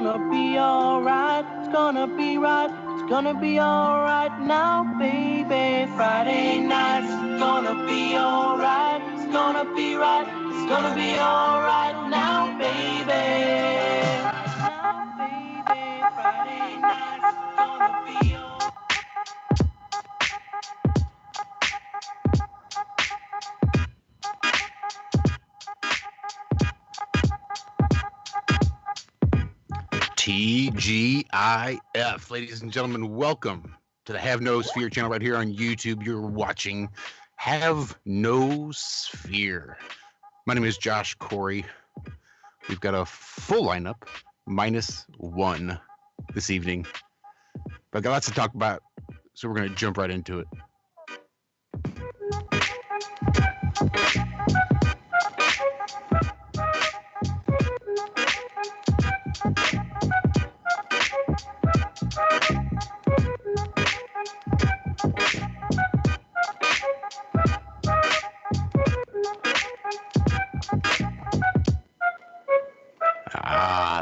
gonna be alright. It's gonna be right. It's gonna be alright now, baby. Friday night's gonna be alright. It's gonna be right. It's gonna be alright now, baby. Now, baby. Friday night's gonna be alright. TGIF. Ladies and gentlemen, welcome to the Have No Sphere channel right here on YouTube. You're watching Have No Sphere. My name is Josh Corey. We've got a full lineup, minus one this evening. But I've got lots to talk about, so we're going to jump right into it.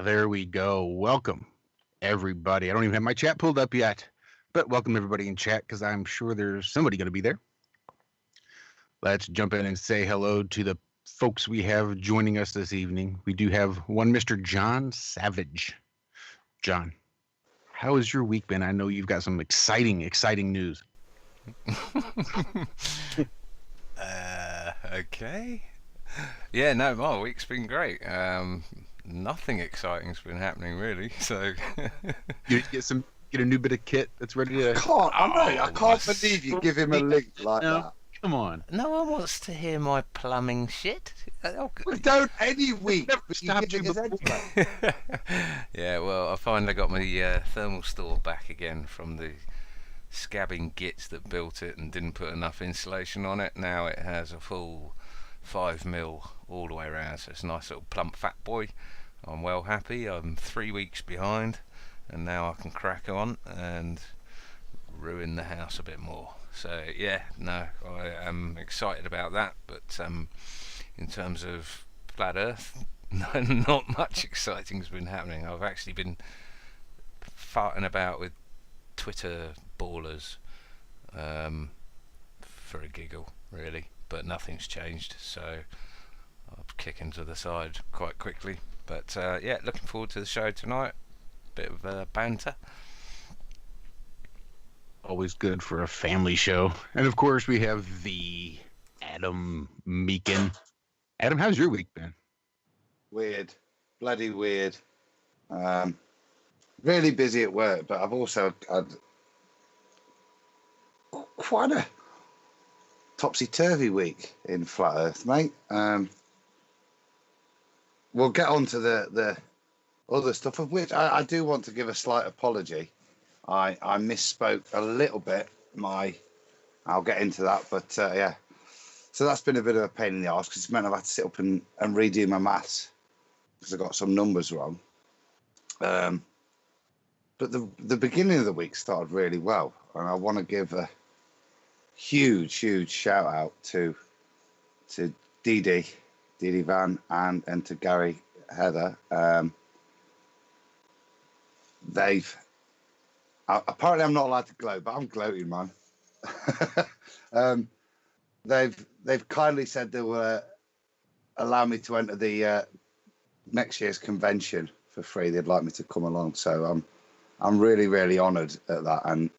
There we go. Welcome, everybody. I don't even have my chat pulled up yet, but welcome everybody in chat because I'm sure there's somebody going to be there. Let's jump in and say hello to the folks we have joining us this evening. We do have one Mr. John Savage. John, how has your week been? I know you've got some exciting news. Okay. Yeah, no, my week's been great. Nothing exciting's been happening really. So You get a new bit of kit that's ready to. I can't believe you give him a link like that. Come on. no one wants to hear my plumbing shit. We don't any week. Never but stopped give you it us before. anyway. Yeah, well, I finally got my thermal store back again from the scabbing gits that built it and didn't put enough insulation on it. Now it has a full 5mm all the way around, so it's a nice little plump fat boy. I'm well happy. I'm 3 weeks behind, and now I can crack on and ruin the house a bit more. So yeah, no, I am excited about that. But in terms of flat Earth, not much exciting's been happening. I've actually been farting about with Twitter ballers for a giggle, really, but nothing's changed. So I'll kick into the side quite quickly. But yeah, looking forward to the show tonight. Bit of banter. Always good for a family show. And of course, we have the Adam Meakin. Adam, how's your week been? Weird, bloody weird. Really busy at work, but I've also had quite a topsy-turvy week in flat Earth, mate. We'll get on to the other stuff, of which I do want to give a slight apology. I misspoke a little bit. I'll get into that, but yeah. So that's been a bit of a pain in the arse because it's meant I've had to sit up and redo my maths because I got some numbers wrong. But the beginning of the week started really well, and I want to give a huge shout out to Dee Van and to Gary Heather. Apparently I'm not allowed to gloat, but I'm gloating, man. They've kindly said they will allow me to enter the next year's convention for free. They'd like me to come along, so I'm really honoured at that. And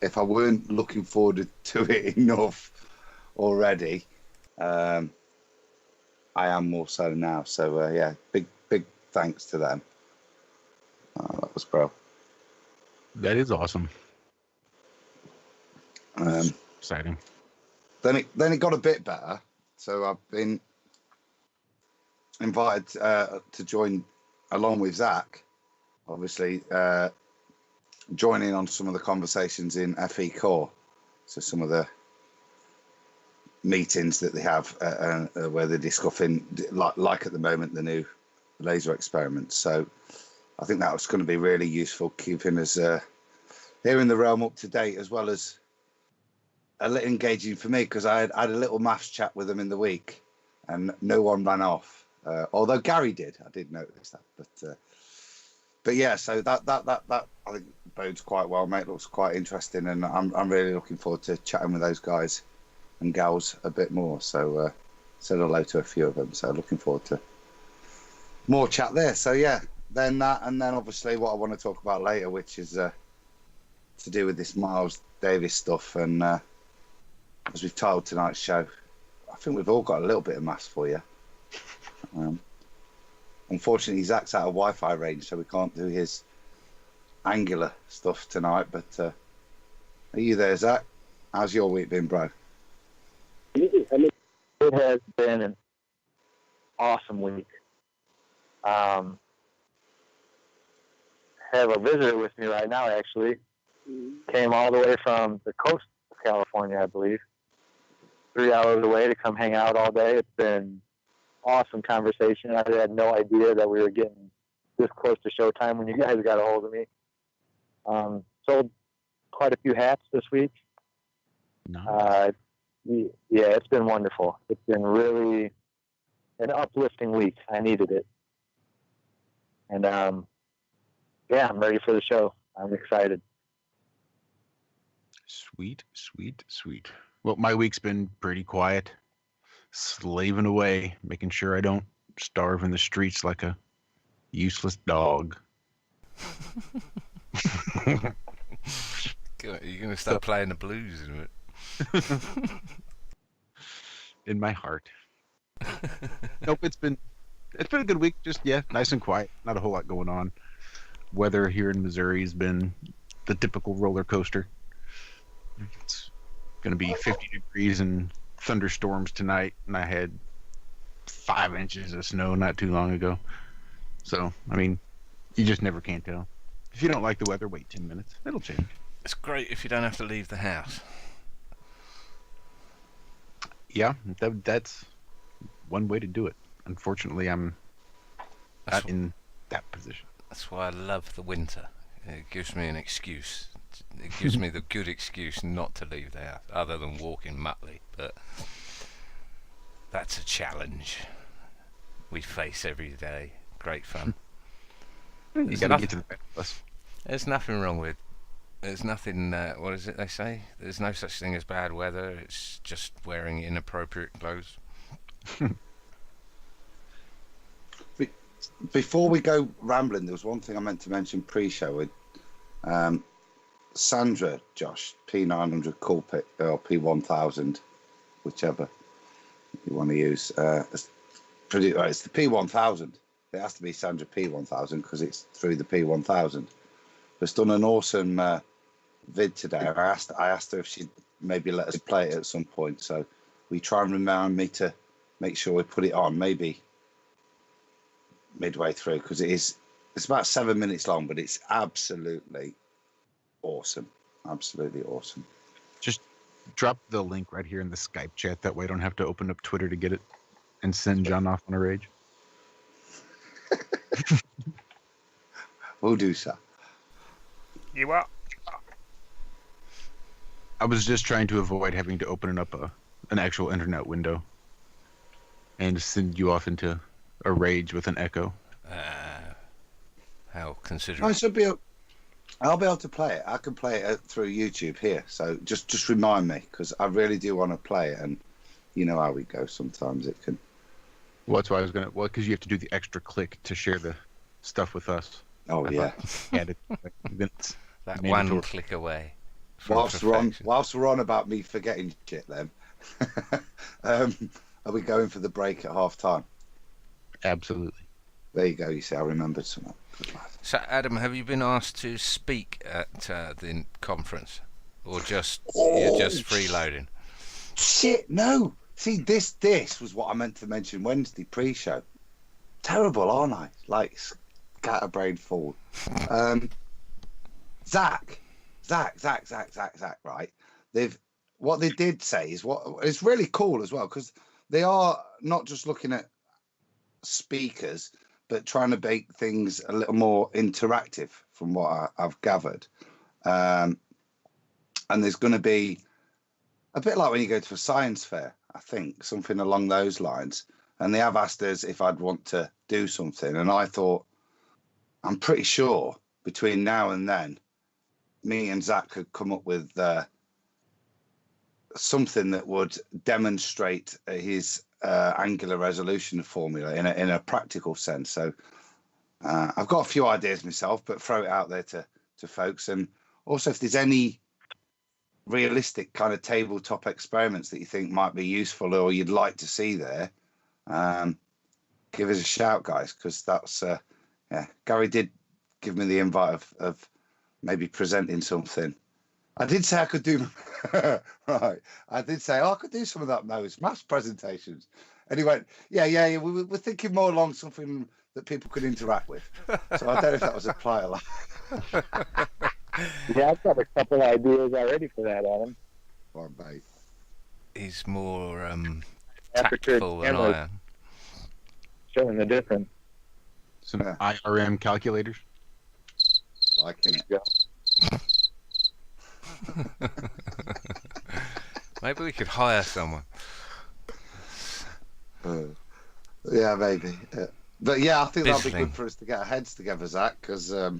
if I weren't looking forward to it enough already, I am more so now. So yeah, big thanks to them. That was bro. That is awesome. Exciting. Then it got a bit better. So I've been invited to join along with Zach, obviously joining on some of the conversations in FE Core. So some of the meetings that they have where they're discussing, like at the moment, the new laser experiments. So I think that was going to be really useful, keeping us here in the realm up to date, as well as a little engaging for me, because I had a little maths chat with them in the week and no one ran off. Although Gary did. I did notice that. But but yeah, so that I think bodes quite well, mate. Looks quite interesting, and I'm really looking forward to chatting with those guys and gals a bit more. So said hello to a few of them. So looking forward to more chat there. So yeah, then that, and then obviously what I want to talk about later, which is to do with this Miles Davis stuff. And as we've told tonight's show, I think we've all got a little bit of maths for you. Unfortunately, Zach's out of Wi-Fi range, so we can't do his Angular stuff tonight. But are you there, Zach? How's your week been, bro? I mean, it has been an awesome week. Have a visitor with me right now, actually. Came all the way from the coast of California, I believe. 3 hours away to come hang out all day. It's been awesome conversation. I had no idea that we were getting this close to showtime when you guys got a hold of me. Sold quite a few hats this week. Nice. Yeah, it's been wonderful. It's been really an uplifting week. I needed it. And yeah, I'm ready for the show. I'm excited. Sweet, sweet, sweet. Well, my week's been pretty quiet. Slaving away, making sure I don't starve in the streets like a useless dog. You're going to start playing the blues in it. In my heart. Nope, it's been a good week. Just nice and quiet. Not a whole lot going on. Weather here in Missouri has been the typical roller coaster. It's going to be 50 degrees and thunderstorms tonight, and I had 5 inches of snow not too long ago. So, I mean, you just never can tell. If you don't like the weather, wait 10 minutes. It'll change. It's great if you don't have to leave the house. Yeah, that's one way to do it. Unfortunately, I'm not in that position. That's why I love the winter. It gives me an excuse. It gives me the good excuse not to leave the house, other than walking Muttley. But that's a challenge we face every day. Great fun. You got to get to the best. There's nothing wrong with. There's nothing. What is it they say? There's no such thing as bad weather. It's just wearing inappropriate clothes. Before we go rambling, there was one thing I meant to mention pre-show with Sandra, Josh, P900 Coolpit or P1000, whichever you want to use. It's the P1000. It has to be Sandra P1000 because it's through the P1000. It's done an awesome vid today. I asked her if she'd maybe let us play it at some point. So we try and remind me to make sure we put it on, maybe midway through, because it's about 7 minutes long, but it's absolutely awesome. Absolutely awesome. Just drop the link right here in the Skype chat. That way I don't have to open up Twitter to get it and send John off on a rage. We'll do so. You are. I was just trying to avoid having to open up an actual internet window and send you off into a rage with an echo. How considerate. I'll be able to play it. I can play it through YouTube here. So just remind me, because I really do want to play it, and you know how we go. Sometimes it can. Well, that's why I was gonna. Well, because you have to do the extra click to share the stuff with us. Oh yeah. That one click away. Whilst we're on about me forgetting shit, then are we going for the break at half time? Absolutely. There you go. You see, I remembered something. So, Adam, have you been asked to speak at the conference, or you're just freeloading? Shit, no. See, this was what I meant to mention Wednesday pre-show. Terrible, aren't I? Like scatterbrained fool. Zach. Right? What they did say is it's really cool as well, because they are not just looking at speakers, but trying to make things a little more interactive from what I've gathered. And there's going to be a bit like when you go to a science fair, I think, something along those lines. And they have asked us if I'd want to do something. And I thought, I'm pretty sure between now and then, me and Zach could come up with something that would demonstrate his angular resolution formula in a practical sense. So I've got a few ideas myself, but throw it out there to folks. And also, if there's any realistic kind of tabletop experiments that you think might be useful or you'd like to see there, give us a shout, guys, because that's Gary did give me the invite of maybe presenting something. I did say I could do right. I did say I could do some of that maths presentations, and he went, yeah. We're thinking more along something that people could interact with. So I don't know if that was a play or Yeah, I've got a couple ideas already for that, Adam. Come on, mate. He's more Aperture tactful than I cameras am. showing the difference. Some IRM calculators. Liking it. Yeah. Maybe we could hire someone. Yeah, maybe. But yeah, I think that'd be Bizzling. good for us to get our heads together, Zach, because I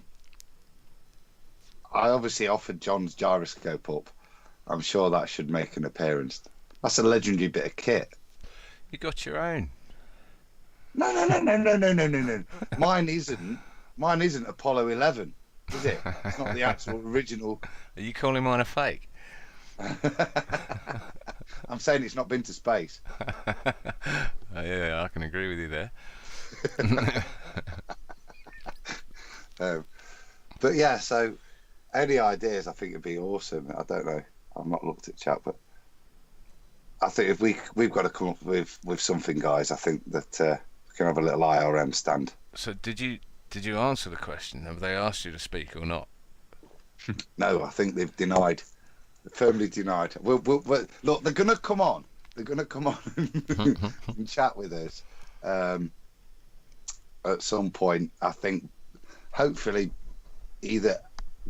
obviously offered John's gyroscope up. I'm sure that should make an appearance. That's a legendary bit of kit. You got your own. No. Mine isn't Apollo 11, is it? It's not the actual original. Are you calling mine a fake? I'm saying it's not been to space. Yeah, I can agree with you there. But yeah, so any ideas I think would be awesome. I don't know. I've not looked at chat, but I think if we've got to come up with something, guys. I think that we can have a little IRM stand. So did you answer the question? Have they asked you to speak or not? No, I think they've denied. Firmly denied. We'll, look, they're going to come on. They're going to come on and chat with us at some point. I think, hopefully, either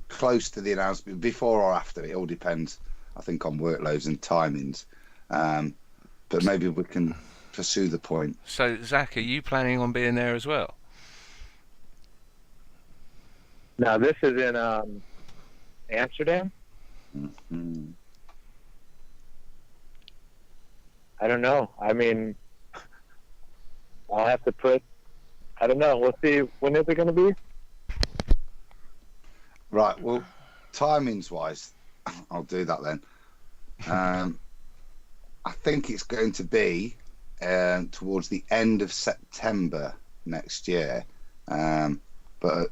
close to the announcement, before or after. It all depends, I think, on workloads and timings. But maybe we can pursue the point. So, Zach, are you planning on being there as well? Now, this is in Amsterdam. Mm-hmm. I don't know. I mean, I'll have to put. I don't know. We'll see. When is it going to be? Right. Well, timings wise, I'll do that then. I think it's going to be towards the end of September next year, but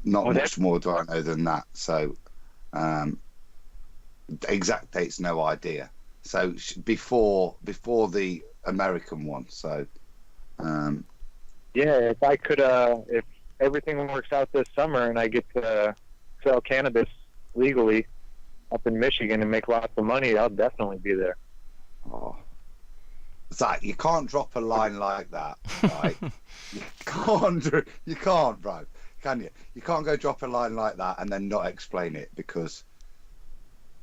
not much more do I know than that. So, the exact date's no idea. So before the American one. So, yeah, if I could, if everything works out this summer and I get to sell cannabis legally up in Michigan and make lots of money, I'll definitely be there. oh, Zach, you can't drop a line like that, right? You can't, bro. Can you? You can't go drop a line like that and then not explain it, because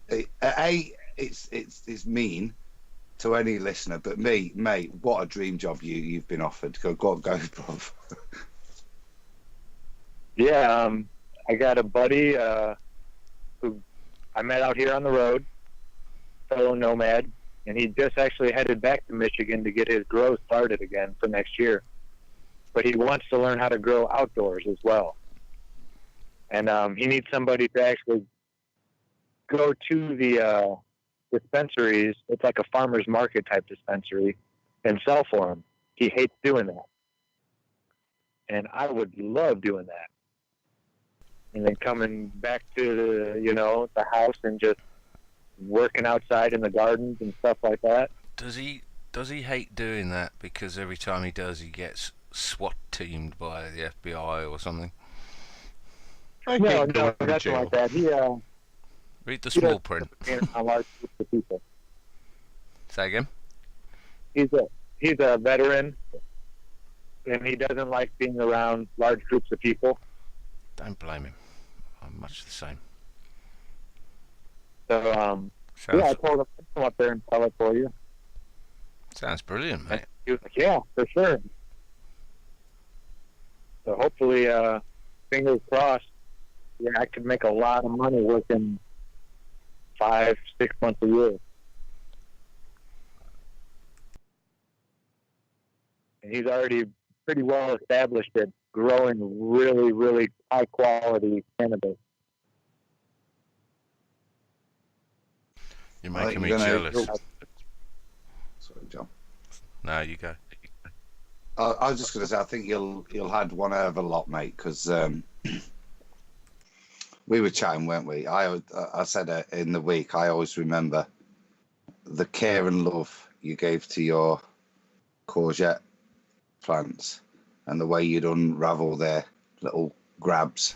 it's mean to any listener. But me, mate, what a dream job you've been offered. Go, bro. Yeah, I got a buddy who I met out here on the road, fellow nomad, and he just actually headed back to Michigan to get his grow started again for next year. But he wants to learn how to grow outdoors as well. And he needs somebody to actually go to the dispensaries. It's like a farmer's market type dispensary, and sell for him. He hates doing that. And I would love doing that. And then coming back to the house and just working outside in the gardens and stuff like that. Does he hate doing that because every time he does, he gets SWAT teamed by the FBI or something? I No, can't go to nothing jail. like that. He Read the small print. a large group of people. Say again? He's a veteran, and he doesn't like being around large groups of people. Don't blame him. I'm much the same. So I told him to come up there and sell it for you. Sounds brilliant, mate. He was like, yeah, for sure. So hopefully fingers crossed. Yeah, I could make a lot of money working 5, 6 months a year. And he's already pretty well established at growing really, really high quality cannabis. You're I making think me you're gonna- jealous. Sorry, John. No, you go. I was just going to say, I think you'll had one over a lot, mate, because we were chatting, weren't we? I said in the week, I always remember the care and love you gave to your courgette plants and the way you'd unravel their little grabs,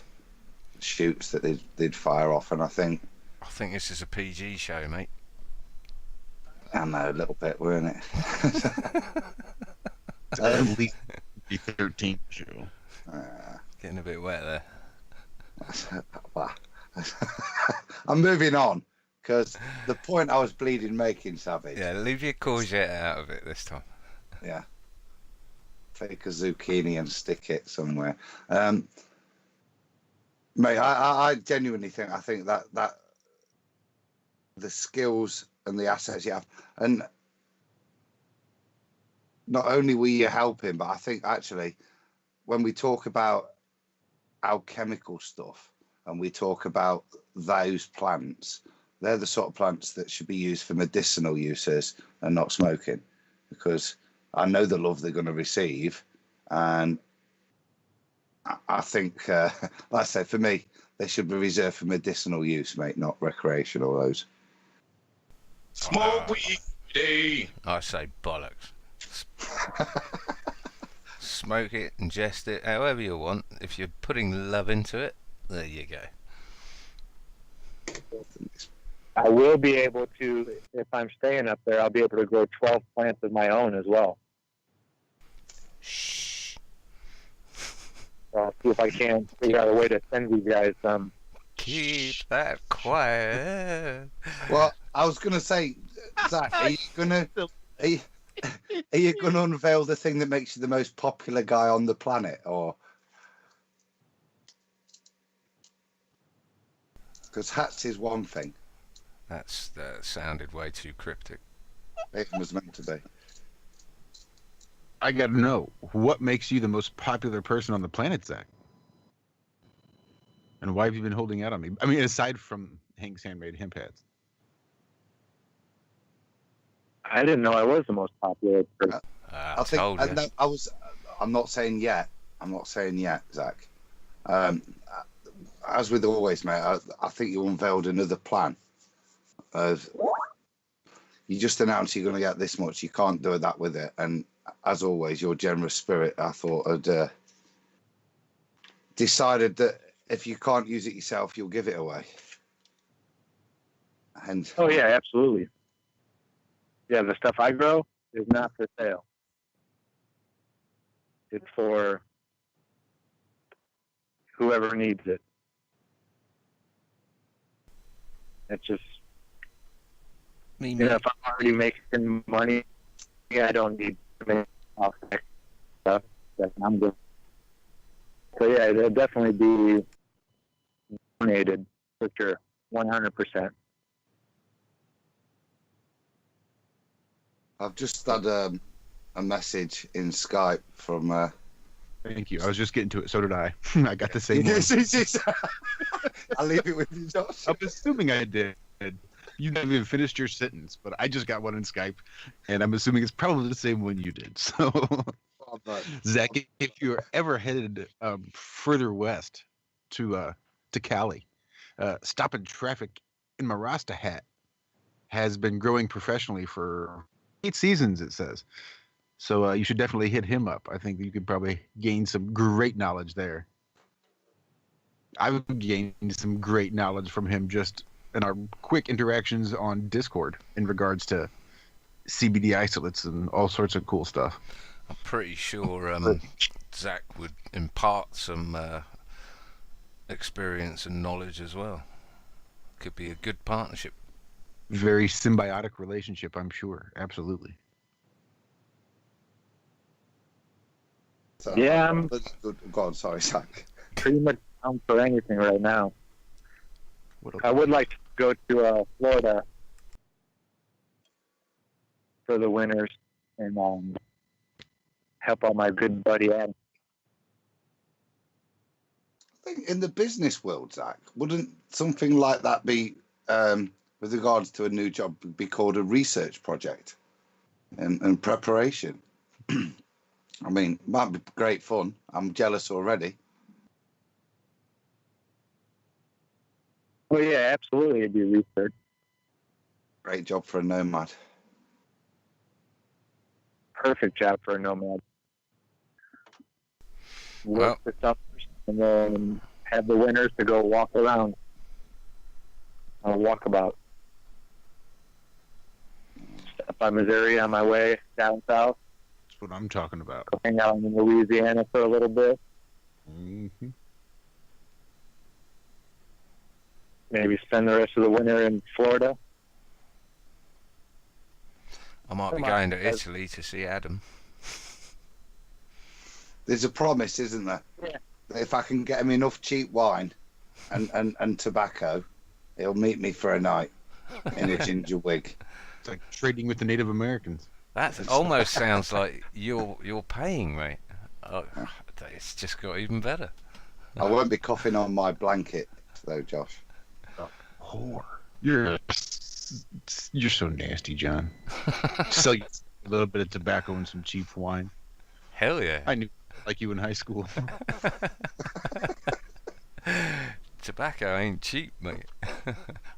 shoots that they'd fire off. And I think this is a PG show, mate. I know a little bit, weren't it? At least be 13 show. Getting a bit wet there. I'm moving on because the point I was bleeding making, Savage. Yeah, leave your courgette out of it this time. Yeah. Take a zucchini and stick it somewhere. Mate, I genuinely think that the skills and the assets you have, and not only will you help him, but I think actually when we talk about alchemical stuff and we talk about those plants, they're the sort of plants that should be used for medicinal uses and not smoking, because I know the love they're going to receive. And I think, like I said, for me, they should be reserved for medicinal use, mate, not recreational. Those. Smoke weed. I say bollocks. Smoke it, ingest it, however you want. If you're putting love into it, there you go. I will be able to, if I'm staying up there, I'll be able to grow 12 plants of my own as well. Shh. So I'll see if I can figure out a way to send you guys some. Keep that quiet. Well, I was going to say, Zach, are you going to unveil the thing that makes you the most popular guy on the planet, or? Because hats is one thing. That sounded way too cryptic. It was meant to be. I gotta know, what makes you the most popular person on the planet, Zach? And why have you been holding out on me? I mean, aside from Hank's handmade hemp hats. I didn't know I was the most popular person. I think told you. I'm not saying yet. I'm not saying yet, Zach. As with always, mate, I think you unveiled another plan. You just announced you're going to get this much. You can't do that with it. And as always, your generous spirit, I thought, had decided that if you can't use it yourself, you'll give it away. And Oh, yeah, absolutely. Yeah, the stuff I grow is not for sale. It's for whoever needs it. It's just, Me, you know, if I'm already making money, yeah, I don't need to make off that stuff. I'm good. So yeah, it'll definitely be donated for sure, 100%. I've just had a message in Skype from. Thank you. I was just getting to it. So did I. I got the same one. I'll leave it with you, Josh. I'm assuming I did. You haven't even finished your sentence, but I just got one in Skype, and I'm assuming it's probably the same one you did. So, Zach, if you're ever headed further west to Cali, stopping traffic in my Rasta hat has been growing professionally for 8 seasons, it says. So you should definitely hit him up. I think you could probably gain some great knowledge there. I've gained some great knowledge from him just in our quick interactions on Discord in regards to CBD isolates and all sorts of cool stuff. I'm pretty sure Zach would impart some experience and knowledge as well. Could be a good partnership. Very symbiotic relationship, I'm sure. Absolutely. So, Yeah, go on, sorry, Zach. pretty much down for anything right now. What I would like to go to Florida for the winters and help out my good buddy Adam. I think in the business world, Zach, wouldn't something like that be, with regards to a new job, be called a research project and preparation? I mean, might be great fun. I'm jealous already. Oh yeah, absolutely, it'd be research. Great job for a nomad. Perfect job for a nomad. Well- Work the summers and then have the winters to go walk around. Walkabout. Stop by Missouri on my way down south. That's what I'm talking about. Go hang out in Louisiana for a little bit. Mm-hmm. Maybe spend the rest of the winter in Florida. I might be Come on, going to guys. Italy to see Adam. There's a promise, isn't there? Yeah. If I can get him enough cheap wine and tobacco, he'll meet me for a night in a ginger wig. It's like trading with the Native Americans. That almost sounds like you're paying, mate. Oh, it's just got even better. I won't be coughing on my blanket, though, Josh. Whore. You're so nasty, John. Sell you a little bit of tobacco and some cheap wine. Hell yeah. I knew like you in high school. Tobacco ain't cheap, mate.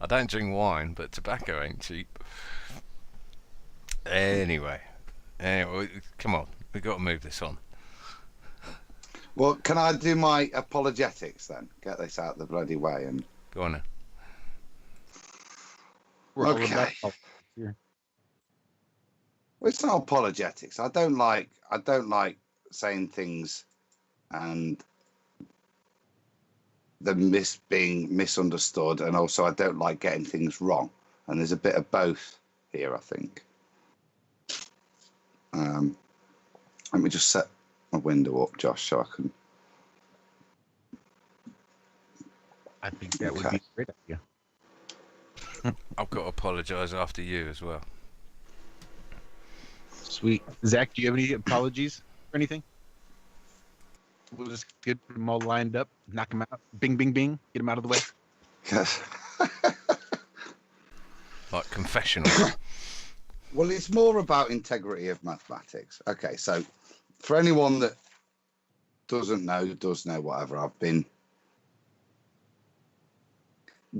I don't drink wine, but tobacco ain't cheap. Anyway, come on. We've got to move this on. Well, can I do my apologetics then? Get this out the bloody way and. Go on then. We're all Okay. about here. Well, it's not apologetics. I don't like saying things and them being misunderstood, and also I don't like getting things wrong. And there's a bit of both here, I think. Let me just set my window up, Josh, so I can. I think that would Okay. be a great idea. I've got to apologise after you as well. Sweet. Zach, do you have any apologies or anything? We'll just get them all lined up, knock them out. Bing, bing, bing. Get them out of the way. Yes. Like confessional. Well, it's more about integrity of mathematics. Okay, so for anyone that doesn't know, does know, whatever, I've been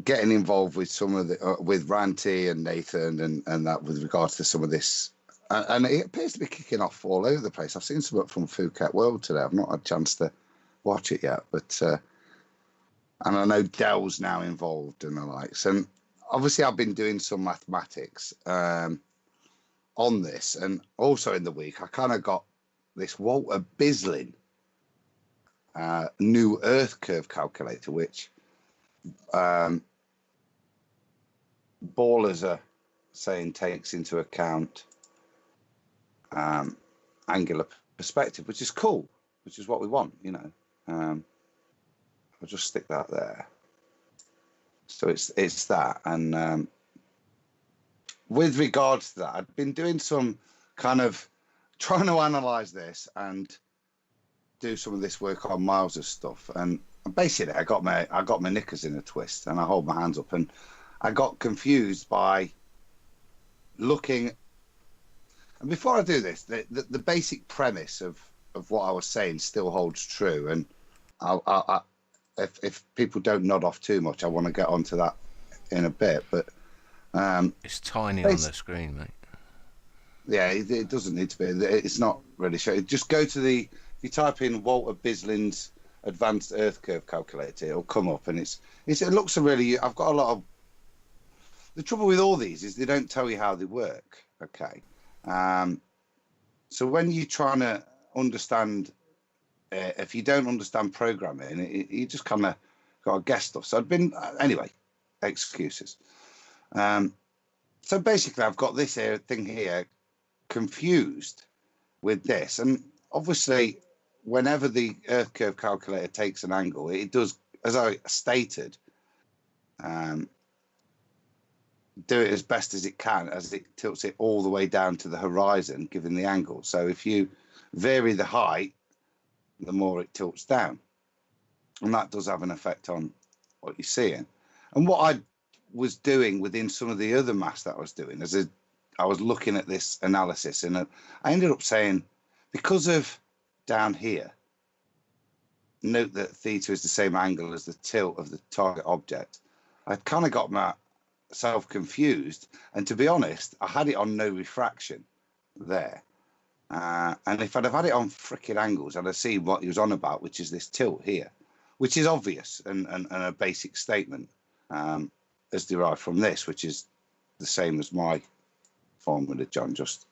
getting involved with some of the with Ranty and Nathan and that with regards to some of this, and it appears to be kicking off all over the place. I've seen some from Phuket World today. I've not had a chance to watch it yet, but and I know Dell's now involved and the likes. And obviously, I've been doing some mathematics on this, and also in the week, I kind of got this Walter Bislin new Earth curve calculator, which ballers are saying takes into account angular perspective, which is cool, which is what we want, you know. I'll just stick that there. So it's that, and with regards to that, I've been doing some kind of trying to analyze this and do some of this work on Miles's stuff, and basically I got my knickers in a twist, and I hold my hands up, and I got confused by looking. And before I do this, the basic premise of what I was saying still holds true, and if people don't nod off too much, I want to get onto that in a bit. But It's tiny on the screen, mate. yeah, it doesn't need to be. It's not really showing. Just go to if you type in Walter Bislin's Advanced Earth Curve Calculator, it'll come up, and it looks a really. I've got a lot of. The trouble with all these is they don't tell you how they work. Okay, so when you're trying to understand, if you don't understand programming, you just kind of got to guess stuff. So I've been anyway. Excuses. So basically, I've got this thing here confused with this, and obviously whenever the Earth curve calculator takes an angle, it does, as I stated, do it as best as it can as it tilts it all the way down to the horizon, given the angle. So if you vary the height, the more it tilts down. And that does have an effect on what you're seeing. And what I was doing within some of the other maths that I was doing, I was looking at this analysis, and I ended up saying, because of down here, note that theta is the same angle as the tilt of the target object. I kind of got myself confused, and to be honest, I had it on no refraction there. And if I'd have had it on frickin' angles, I'd have seen what he was on about, which is this tilt here, which is obvious and a basic statement as derived from this, which is the same as my formula, John, just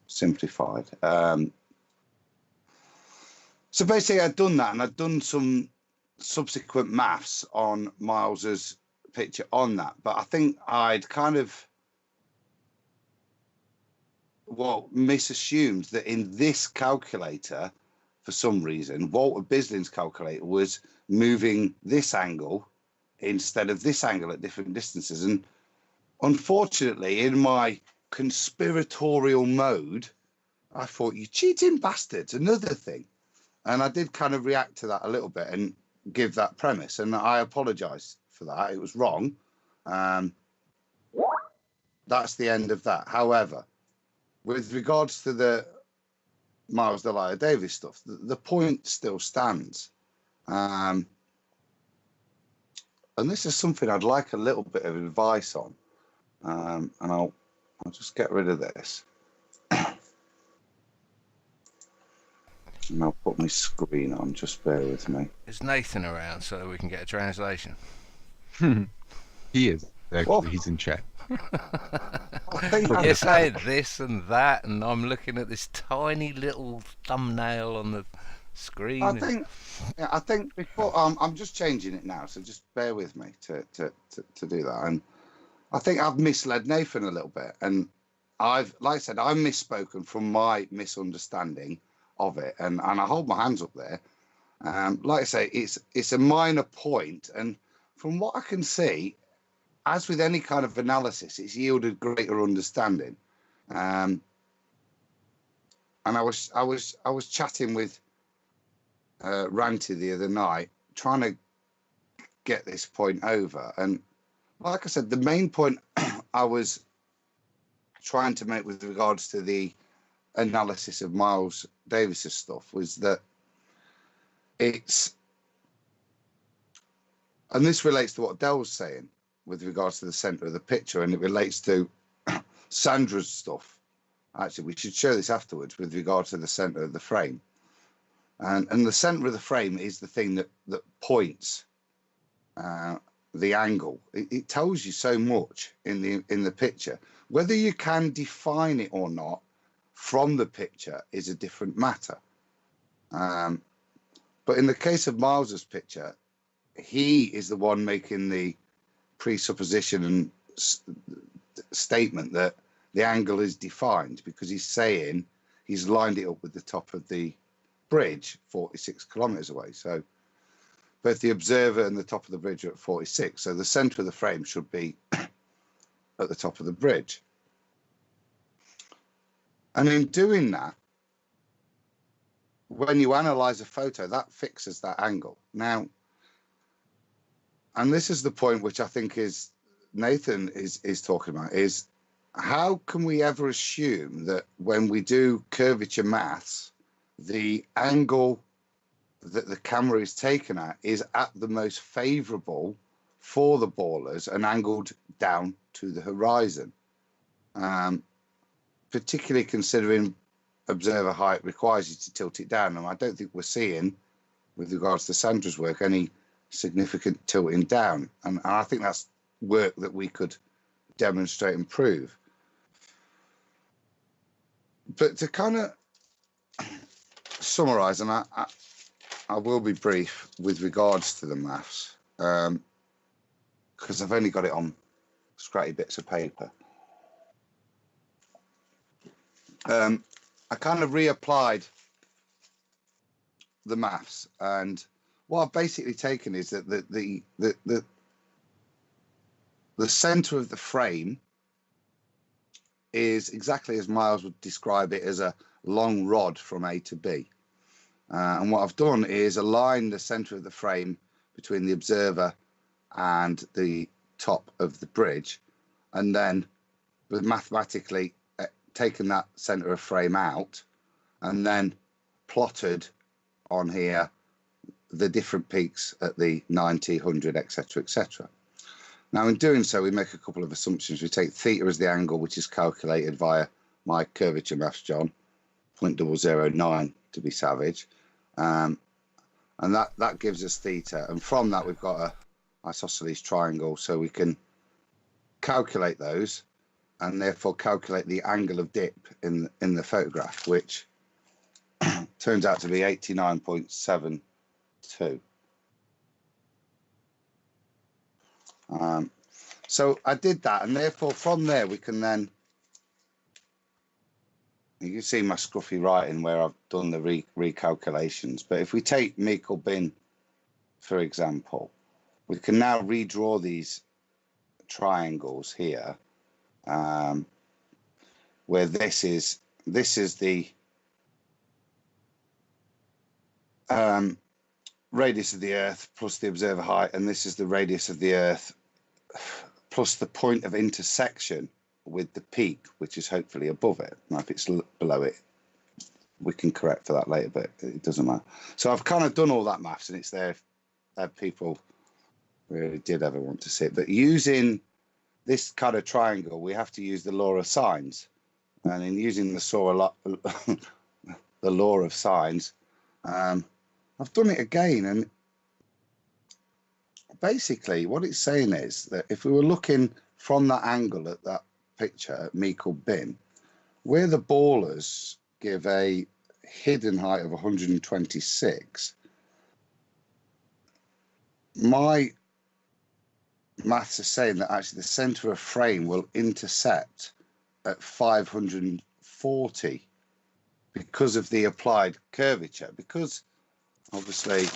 simplified. So basically, I'd done that, and I'd done some subsequent maths on Miles's picture on that. But I think I'd kind of, misassumed that in this calculator, for some reason, Walter Bisling's calculator was moving this angle instead of this angle at different distances. And unfortunately, in my conspiratorial mode, I thought, you cheating bastards, another thing. And I did kind of react to that a little bit and give that premise. And I apologize for that. It was wrong. That's the end of that. However, with regards to the Miles Delia Davis stuff, the point still stands. And this is something I'd like a little bit of advice on. And I'll just get rid of this. And I'll put my screen on, just bear with me. Is Nathan around so we can get a translation? He is, actually. Well, he's in chat. I think You're saying this and that, and I'm looking at this tiny little thumbnail on the screen. I think before I'm just changing it now, so just bear with me to do that. And I think I've misled Nathan a little bit, and like I said, I've misspoken from my misunderstanding of it, and I hold my hands up there. Like I say, it's a minor point, and from what I can see, as with any kind of analysis, it's yielded greater understanding. And I was chatting with Ranty the other night, trying to get this point over. And like I said, the main point I was trying to make with regards to the analysis of Miles Davis's stuff was that it's, and this relates to what Del was saying with regards to the center of the picture, and it relates to Sandra's stuff. Actually, we should show this afterwards with regards to the center of the frame. And the center of the frame is the thing that points the angle. It tells you so much in the picture. Whether you can define it or not from the picture is a different matter. But in the case of Miles's picture, he is the one making the presupposition and statement that the angle is defined, because he's saying he's lined it up with the top of the bridge 46 kilometers away. So both the observer and the top of the bridge are at 46. So the center of the frame should be at the top of the bridge. And in doing that, when you analyze a photo, that fixes that angle. Now, and this is the point which I think is Nathan is talking about, is how can we ever assume that when we do curvature maths, the angle that the camera is taken at is at the most favorable for the ballers and angled down to the horizon, particularly considering observer height requires you to tilt it down. And I don't think we're seeing, with regards to Sandra's work, any significant tilting down. And I think that's work that we could demonstrate and prove. But to kind of summarize, and I will be brief with regards to the maths, because I've only got it on scratty bits of paper. I kind of reapplied the maths, and what I've basically taken is that the center of the frame is exactly as Miles would describe it, as a long rod from A to B. And what I've done is align the center of the frame between the observer and the top of the bridge, and then mathematically taken that center of frame out and then plotted on here the different peaks at the 90, 100, etc., etc. Now, in doing so, we make a couple of assumptions. We take theta as the angle, which is calculated via my curvature maths, John, 0.009 to be savage. And that gives us theta. And from that, we've got a isosceles triangle, so we can calculate those and therefore calculate the angle of dip in the photograph, which turns out to be 89.72. So I did that, and therefore from there we can then, you can see my scruffy writing where I've done the recalculations. But if we take Michael Bin, for example, we can now redraw these triangles here, where this is the radius of the Earth plus the observer height, and this is the radius of the Earth plus the point of intersection with the peak, which is hopefully above it. Now, if it's below it, we can correct for that later, but it doesn't matter. So I've kind of done all that maths, and it's there if people really did ever want to see it. But using this kind of triangle, we have to use the law of sines. And in using the law of sines, I've done it again, and basically what it's saying is that if we were looking from that angle at that picture at Michael Bin, where the ballers give a hidden height of 126, my maths are saying that actually the center of frame will intercept at 540 because of the applied curvature, because obviously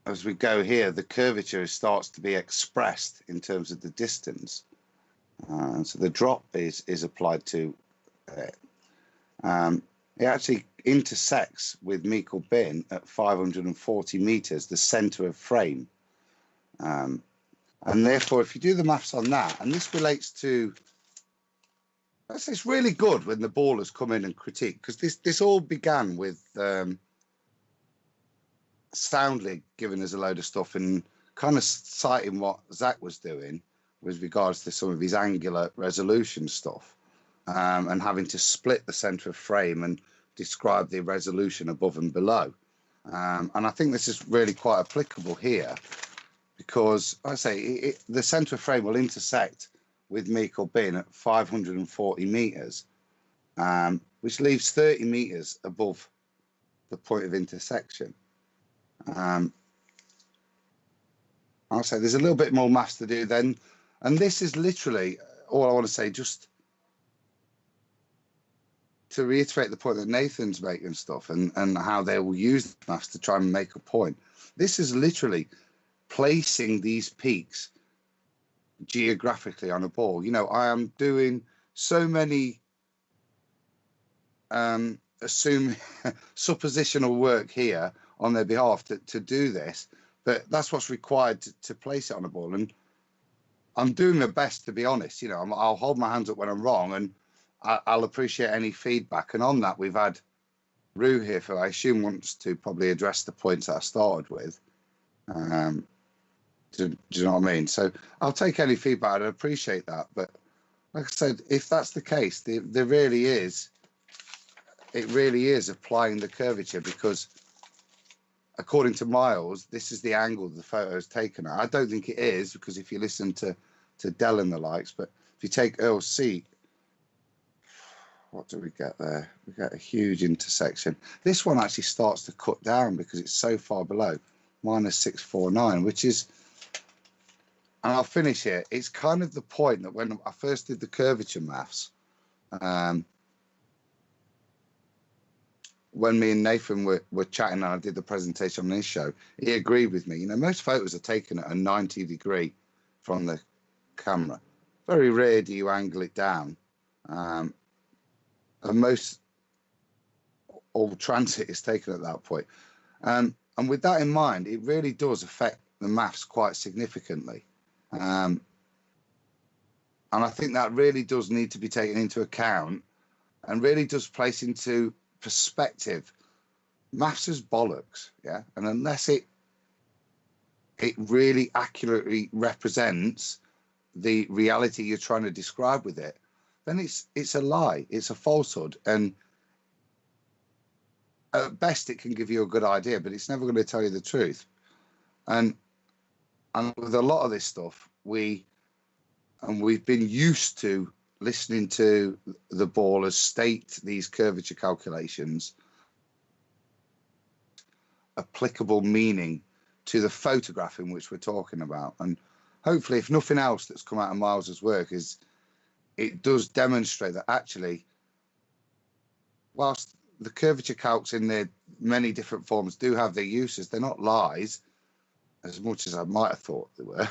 as we go here, the curvature starts to be expressed in terms of the distance. So the drop is applied to it. It actually intersects with Michael Bin at 540 meters, the center of frame. And therefore, if you do the maths on that, and this relates to, it's really good when the ballers come in and critique, because this all began with Soundly giving us a load of stuff and kind of citing what Zach was doing with regards to some of his angular resolution stuff, and having to split the center of frame and describe the resolution above and below. And I think this is really quite applicable here, because like I say the center of frame will intersect with Michael Bin at 540 meters, which leaves 30 meters above the point of intersection. I'll say there's a little bit more maths to do then, and this is literally all I want to say, just to reiterate the point that Nathan's making stuff, and how they will use maths to try and make a point. This is literally placing these peaks geographically on a ball. You know, I am doing so many suppositional work here on their behalf to do this, but that's what's required to place it on a ball. And I'm doing my best, to be honest. You know, I'll hold my hands up when I'm wrong, and I'll appreciate any feedback. And on that, we've had Rue here, who I assume wants to probably address the points that I started with. Do you know what I mean? So I'll take any feedback. I'd appreciate that. But like I said, if that's the case, there really is. It really is applying the curvature, because according to Miles, this is the angle the photo is taken at. I don't think it is, because if you listen to Dell and the likes, but if you take Earl's Seat, what do we get there? We get a huge intersection. This one actually starts to cut down because it's so far below, -649, which is, and I'll finish here, it's kind of the point that when I first did the curvature maths, when me and Nathan were chatting and I did the presentation on his show, he agreed with me. Most photos are taken at a 90 degree from the camera. Very rare do you angle it down. And most all transit is taken at that point. And with that in mind, it really does affect the maths quite significantly. And I think that really does need to be taken into account and really does place into perspective. Maths is bollocks, yeah? And unless it really accurately represents the reality you're trying to describe with it, then it's a lie, it's a falsehood. And at best, it can give you a good idea, but it's never going to tell you the truth. And with a lot of this stuff, we've been used to listening to the ballers state these curvature calculations, applicable meaning to the photograph in which we're talking about. And hopefully, if nothing else that's come out of Miles's work, is it does demonstrate that actually, whilst the curvature calcs in their many different forms do have their uses, they're not lies, as much as I might have thought they were.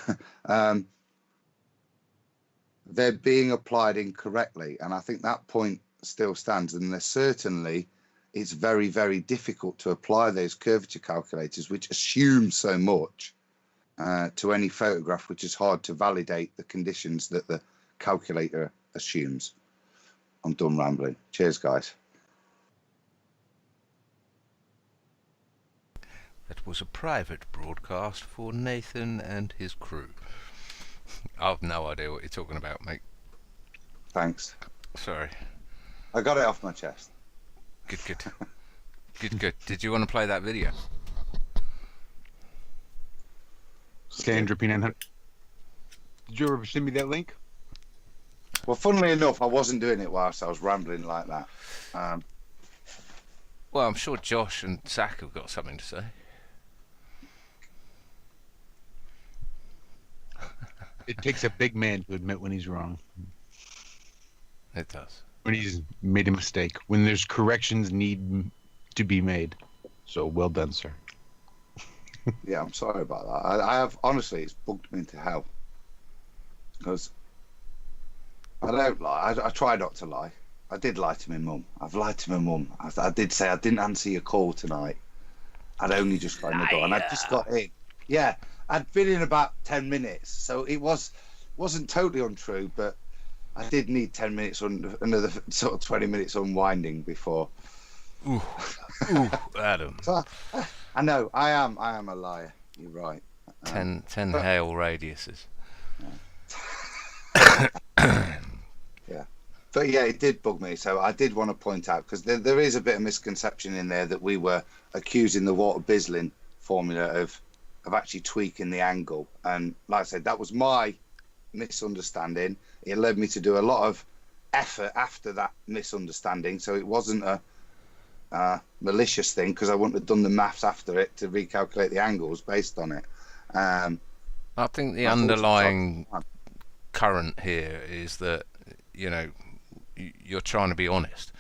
They're being applied incorrectly, and I think that point still stands. And certainly, it's very, very difficult to apply those curvature calculators, which assume so much, to any photograph, which is hard to validate the conditions that the calculator assumes. I'm done rambling. Cheers, guys. That was a private broadcast for Nathan and his crew. I've no idea what you're talking about, mate. Thanks. Sorry. I got it off my chest. Good. Did you want to play that video? Sandra P900. Did you ever send me that link? Well, funnily enough, I wasn't doing it whilst I was rambling like that. Well, I'm sure Josh and Zach have got something to say. It takes a big man to admit when he's wrong. It does. When he's made a mistake. When there's corrections need to be made. So well done, sir. Yeah, I'm sorry about that. I have, honestly, it's bugged me into hell. Because I don't lie. I try not to lie. I did lie to my mum. I've lied to my mum. I did say I didn't answer your call tonight. I'd only just got in the door, and I just got in. Yeah, I'd been in about 10 minutes, so it wasn't totally untrue, but I did need 10 minutes, another sort of 20 minutes unwinding before. Ooh, Adam. So, I know, I am a liar. You're right. 10 hail radiuses. Yeah. But yeah, it did bug me. So I did want to point out, because there is a bit of misconception in there that we were accusing the Water-Bislin formula of actually tweaking the angle. And like I said, that was my misunderstanding. It led me to do a lot of effort after that misunderstanding. So it wasn't a malicious thing, because I wouldn't have done the maths after it to recalculate the angles based on it. I think the underlying current here is that, you know, you're trying to be honest.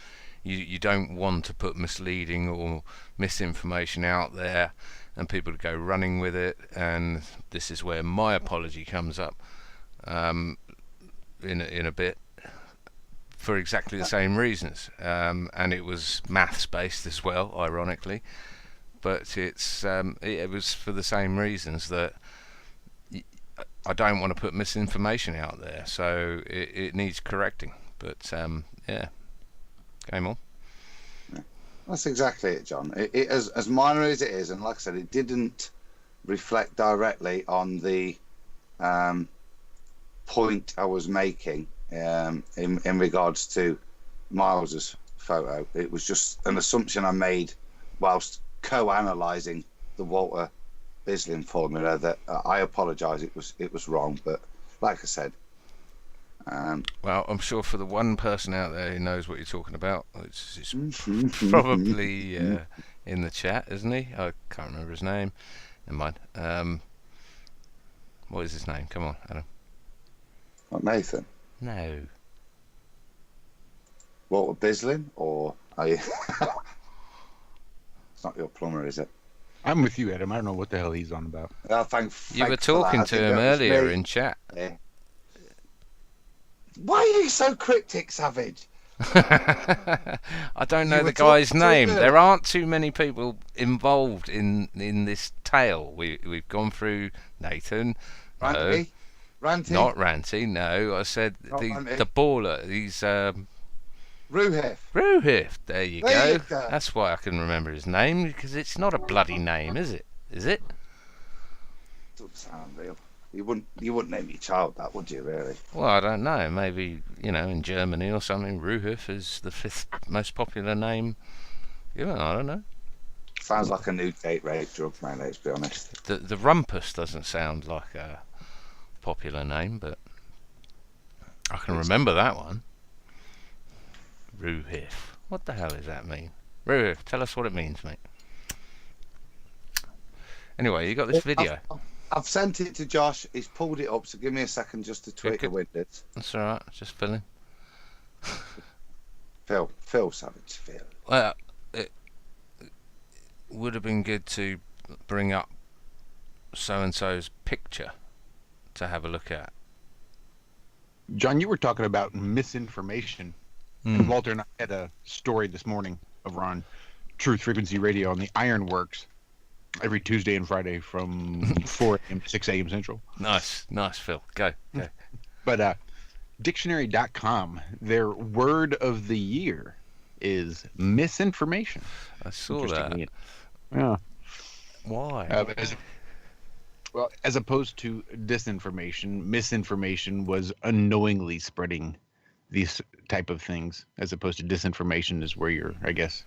You don't want to put misleading or misinformation out there and people to go running with it, and this is where my apology comes up in a bit, for exactly the same reasons, and it was maths based as well, ironically, but it was for the same reasons, that I don't want to put misinformation out there, so it needs correcting. But yeah, game on. That's exactly it, John. It as minor as it is, and like I said, it didn't reflect directly on the point I was making in regards to Miles's photo. It was just an assumption I made whilst co-analysing the Water-Bislin formula that I apologise. It was wrong, but like I said. Well, I'm sure for the one person out there who knows what you're talking about, it's probably in the chat, isn't he? I can't remember his name. Never mind. What is his name? Come on, Adam. What, Nathan? No. Water-Bislin, or are you? It's not your plumber, is it? I'm with you, Adam. I don't know what the hell he's on about. You were talking to him earlier in chat. Yeah. Why are you so cryptic, Savage? I don't know the guy's name. There aren't too many people involved in this tale. We've gone through Nathan. Ranty? Ranty? Not Ranty, no. I said the baller. He's Ruhif. There you go. That's why I can remember his name, because it's not a bloody name, is it? Is it? Doesn't sound real. You wouldn't name your child that, would you, really? Well, I don't know. Maybe, in Germany or something, Ruhif is the 5th most popular name given. I don't know. Sounds like a new date rape drug, mate, let's be honest. The Rumpus doesn't sound like a popular name, but I can remember that one. Ruhif. What the hell does that mean? Ruhif, tell us what it means, mate. Anyway, you got this video. I've sent it to Josh. He's pulled it up, so give me a second just to tweak the windows. That's all right. Just filling. Phil Savage, Phil. Well, it would have been good to bring up so-and-so's picture to have a look at. John, you were talking about misinformation. And Walter and I had a story this morning over on Truth Frequency Radio on the Ironworks every Tuesday and Friday from 4 a.m. to 6 a.m. Central. Nice, Phil. Go. But dictionary.com, their word of the year is misinformation. I saw that. Yeah. Why? As opposed to disinformation, misinformation was unknowingly spreading these type of things, as opposed to disinformation is where you're, I guess,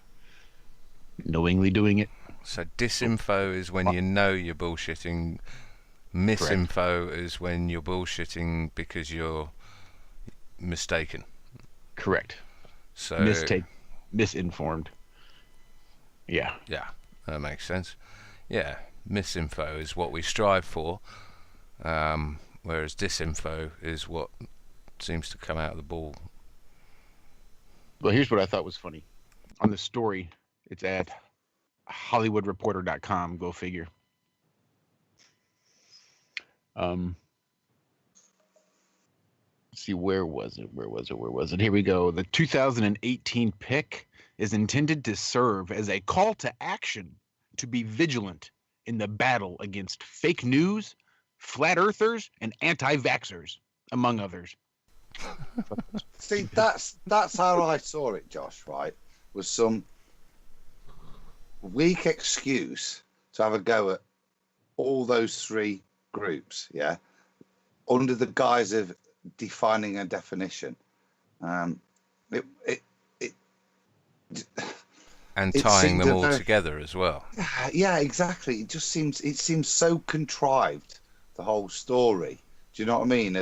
knowingly doing it. So disinfo is when you know you're bullshitting. Misinfo is when you're bullshitting because you're mistaken. Correct. So misinformed. Yeah, that makes sense. Yeah, misinfo is what we strive for, whereas disinfo is what seems to come out of the ball. Well, here's what I thought was funny. On the story, it's at HollywoodReporter.com. Go figure. Let's see, where was it? Here we go. The 2018 pick is intended to serve as a call to action to be vigilant in the battle against fake news, flat earthers, and anti-vaxxers, among others. See, that's how I saw it, Josh, right? Was some weak excuse to have a go at all those three groups, yeah, under the guise of defining a definition. And tying them all together as well. Yeah, exactly. It seems so contrived, the whole story. Do you know what I mean?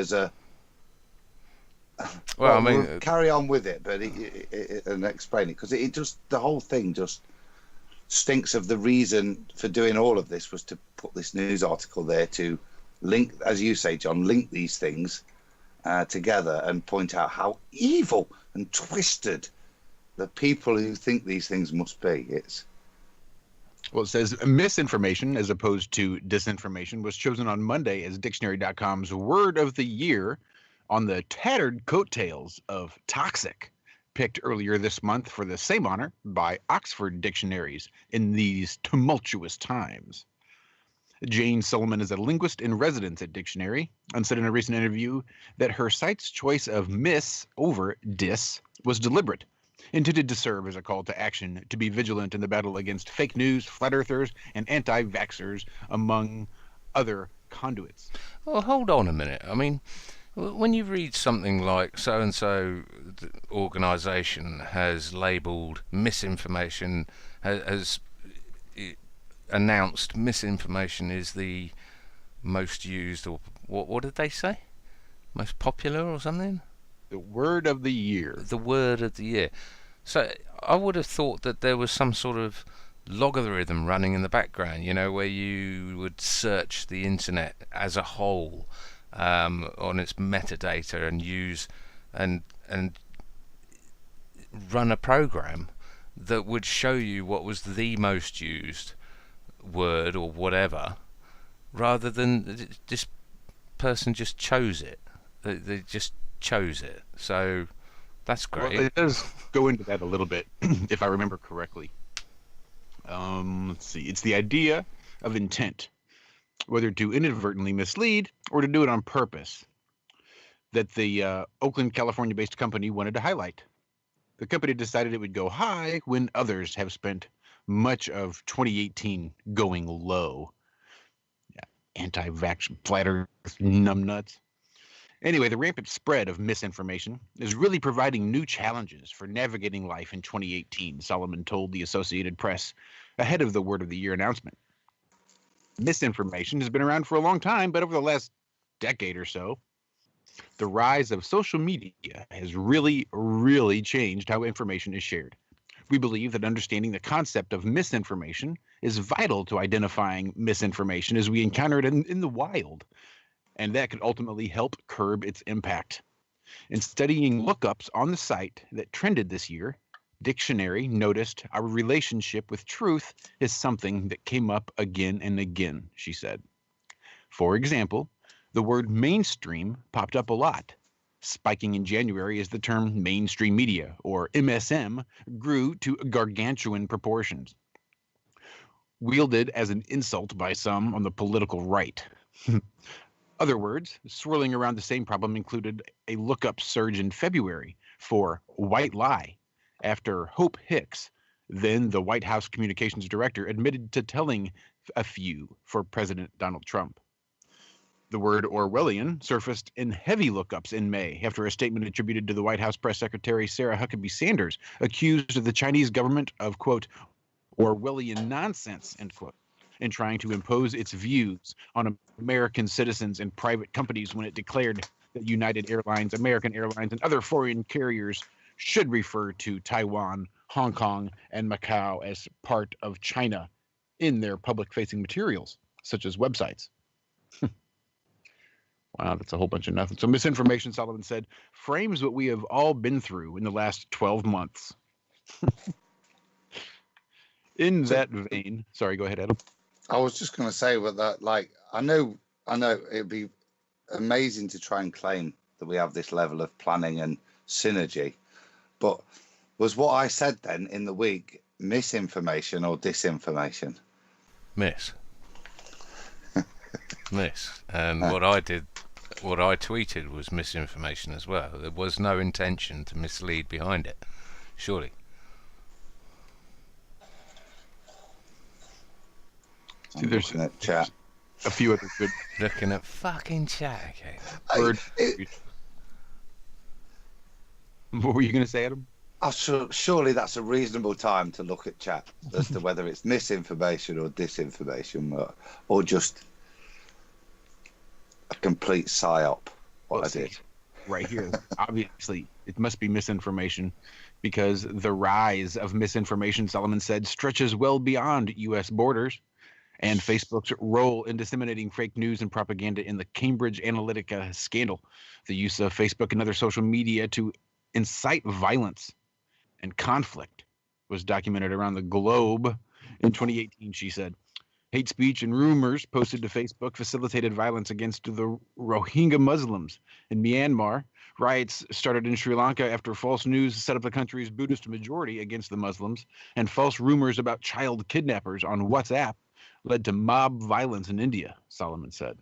Well, I mean, we'll carry on with it, but and explain it, because the whole thing just stinks of the reason for doing all of this was to put this news article there to link, as you say, John, link these things together and point out how evil and twisted the people who think these things must be. Well, it says misinformation as opposed to disinformation was chosen on Monday as Dictionary.com's word of the year on the tattered coattails of toxic, picked earlier this month for the same honor by Oxford dictionaries in these tumultuous times. Jane Sullivan is a linguist in residence at Dictionary and said in a recent interview that her site's choice of miss over dis was deliberate, intended to serve as a call to action to be vigilant in the battle against fake news, flat earthers, and anti-vaxxers, among other conduits. Well, hold on a minute. I mean, when you read something like so-and-so organisation has labelled misinformation, has announced misinformation is the most used, or what did they say? Most popular or something? The word of the year. The word of the year. So I would have thought that there was some sort of logarithm running in the background, where you would search the internet as a whole on its metadata and use and run a program that would show you what was the most used word or whatever, rather than this person just chose it. They just chose it. So that's great. Well, it does go into that a little bit, if I remember correctly. Let's see. It's the idea of intent, whether to inadvertently mislead or to do it on purpose, that the Oakland, California-based company wanted to highlight. The company decided it would go high when others have spent much of 2018 going low. Yeah, anti-vax, flat earth, numbnuts. Anyway, the rampant spread of misinformation is really providing new challenges for navigating life in 2018, Solomon told the Associated Press ahead of the Word of the Year announcement. Misinformation has been around for a long time, but over the last decade or so, the rise of social media has really changed how information is shared. We believe that understanding the concept of misinformation is vital to identifying misinformation as we encounter it in the wild, and that could ultimately help curb its impact. In studying lookups on the site that trended this year, Dictionary noticed our relationship with truth is something that came up again and again, she said. For example, the word mainstream popped up a lot, spiking in January as the term mainstream media, or MSM, grew to gargantuan proportions, wielded as an insult by some on the political right. Other words swirling around the same problem included a lookup surge in February for white lie after Hope Hicks, then the White House communications director, admitted to telling a few for President Donald Trump. The word Orwellian surfaced in heavy lookups in May after a statement attributed to the White House press secretary Sarah Huckabee Sanders accused the Chinese government of, quote, Orwellian nonsense, end quote, in trying to impose its views on American citizens and private companies when it declared that United Airlines, American Airlines, and other foreign carriers should refer to Taiwan, Hong Kong, and Macau as part of China in their public-facing materials, such as websites. Wow, that's a whole bunch of nothing. So misinformation, Solomon said, frames what we have all been through in the last 12 months. In that vein, sorry, go ahead, Adam. I was just going to say with that, like, I know it'd be amazing to try and claim that we have this level of planning and synergy, but was what I said then in the week misinformation or disinformation? Miss. And what I tweeted was misinformation as well. There was no intention to mislead behind it, surely. See, there's at chat. A few other good. Looking at fucking chat, okay. What were you going to say, Adam? Surely that's a reasonable time to look at chat as to whether it's misinformation or disinformation, or just a complete psyop. What I did right here, obviously, it must be misinformation, because the rise of misinformation, Solomon said, stretches well beyond U.S. borders, and Facebook's role in disseminating fake news and propaganda in the Cambridge Analytica scandal, the use of Facebook and other social media to incite violence and conflict, was documented around the globe in 2018, she said. Hate speech and rumors posted to Facebook facilitated violence against the Rohingya Muslims in Myanmar. Riots started in Sri Lanka after false news set up the country's Buddhist majority against the Muslims, and false rumors about child kidnappers on WhatsApp led to mob violence in India, Solomon said.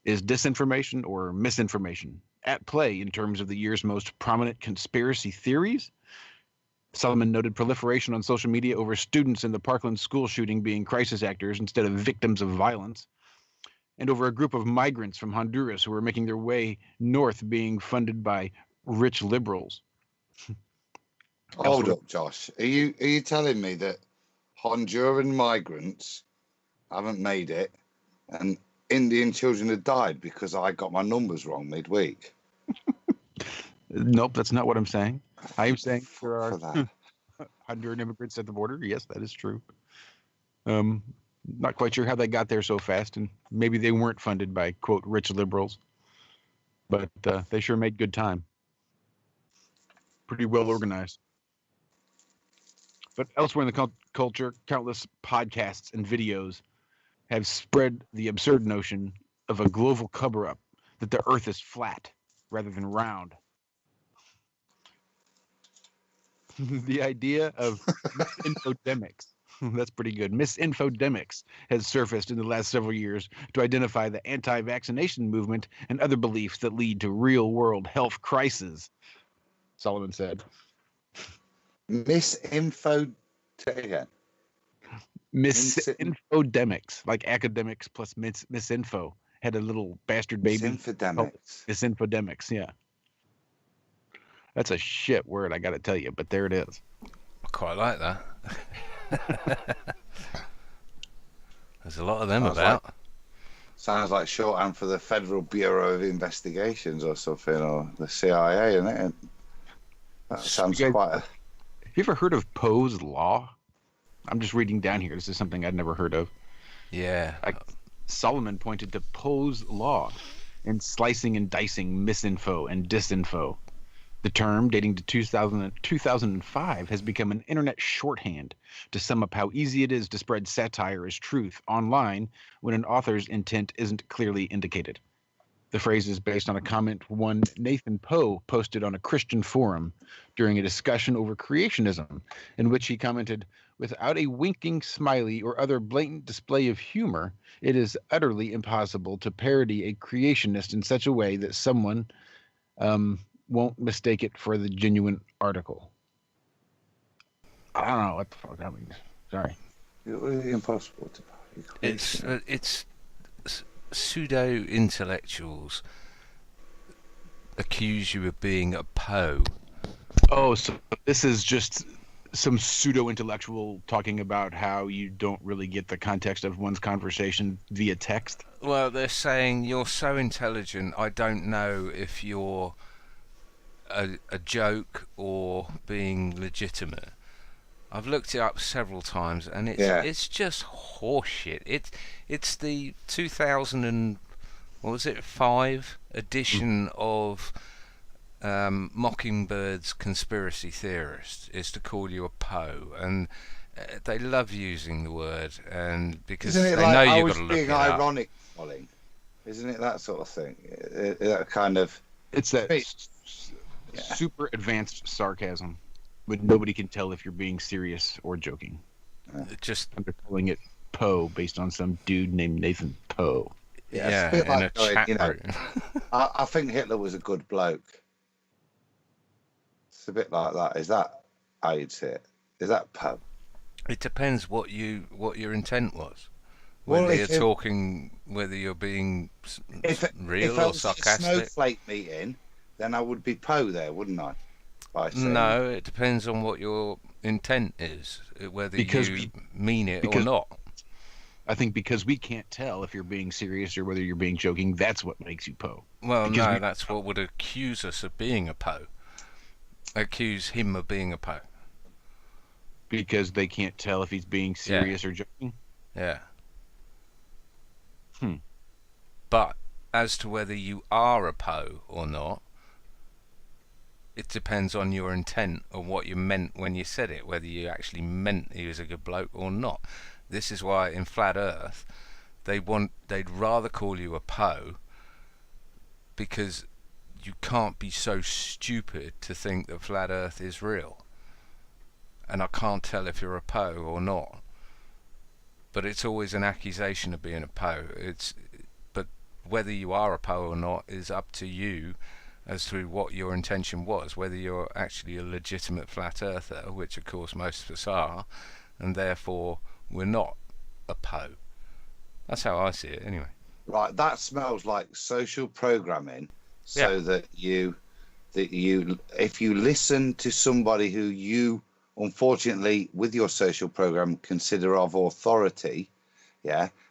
Is disinformation or misinformation at play in terms of the year's most prominent conspiracy theories? Solomon noted proliferation on social media over students in the Parkland school shooting being crisis actors instead of victims of violence, and over a group of migrants from Honduras who were making their way north being funded by rich liberals. Hold up, Josh. Are you telling me that Honduran migrants haven't made it and Indian children have died because I got my numbers wrong midweek? Nope, that's not what I'm saying. I am saying there are 100 immigrants at the border. Yes, that is true. Not quite sure how they got there so fast, and maybe they weren't funded by, quote, rich liberals, but they sure made good time. Pretty well organized. But elsewhere in the culture, countless podcasts and videos have spread the absurd notion of a global cover-up that the Earth is flat rather than round. The idea of misinfodemics, that's pretty good. Misinfodemics has surfaced in the last several years to identify the anti-vaccination movement and other beliefs that lead to real-world health crises, Solomon said. Misinfo. Say again. Misinfodemics, like academics plus misinfo, had a little bastard baby. Misinfodemics. Misinfodemics, yeah. That's a shit word, I gotta tell you, but there it is. I quite like that. There's a lot of them about. Sounds like shorthand for the Federal Bureau of Investigations or something, or the CIA, isn't it? That sounds quite a... Have you ever heard of Poe's Law? I'm just reading down here. This is something I'd never heard of. Yeah. Solomon pointed to Poe's Law in slicing and dicing misinfo and disinfo. The term, dating to 2005, has become an internet shorthand to sum up how easy it is to spread satire as truth online when an author's intent isn't clearly indicated. The phrase is based on a comment one Nathan Poe posted on a Christian forum during a discussion over creationism, in which he commented, "Without a winking smiley or other blatant display of humor, it is utterly impossible to parody a creationist in such a way that someone won't mistake it for the genuine article." I don't know what the fuck that means. Sorry. It's really impossible to parody. It's pseudo-intellectuals accuse you of being a Poe. Oh, so this is just some pseudo-intellectual talking about how you don't really get the context of one's conversation via text? Well, they're saying you're so intelligent, I don't know if you're a joke or being legitimate. I've looked it up several times, and it's just horseshit. It's the 2005 edition of Mockingbird's Conspiracy Theorist is to call you a Poe, and they love using the word, and because they know you've got to look it up. Ironic, Colin. Isn't it that sort of thing? That kind of. It's that super advanced sarcasm. But nobody can tell if you're being serious or joking. Just I'm calling it Poe based on some dude named Nathan Poe. Yeah, it's a bit in like a chat room. I think Hitler was a good bloke. It's a bit like that. Is that how you'd say it? Is that Poe? It depends what your intent was. Well, Whether you're being real if or I was sarcastic. at a snowflake meeting, then I would be Poe there, wouldn't I? No, it depends on what your intent is, whether you mean it or not. I think because we can't tell if you're being serious or whether you're being joking, that's what makes you Poe. Well, no, that's what would accuse us of being a Poe. Accuse him of being a Poe. Because they can't tell if he's being serious or joking? Yeah. But as to whether you are a Poe or not, it depends on your intent or what you meant when you said it, whether you actually meant he was a good bloke or not. This is why in Flat Earth they'd rather call you a Poe, because you can't be so stupid to think that Flat Earth is real. And I can't tell if you're a Poe or not. But it's always an accusation of being a Poe. But whether you are a Poe or not is up to you as to what your intention was, whether you're actually a legitimate flat earther, which of course most of us are, and therefore we're not a Poe. That's how I see it anyway. Right, that smells like social programming, so that you if you listen to somebody who you unfortunately with your social program consider of authority,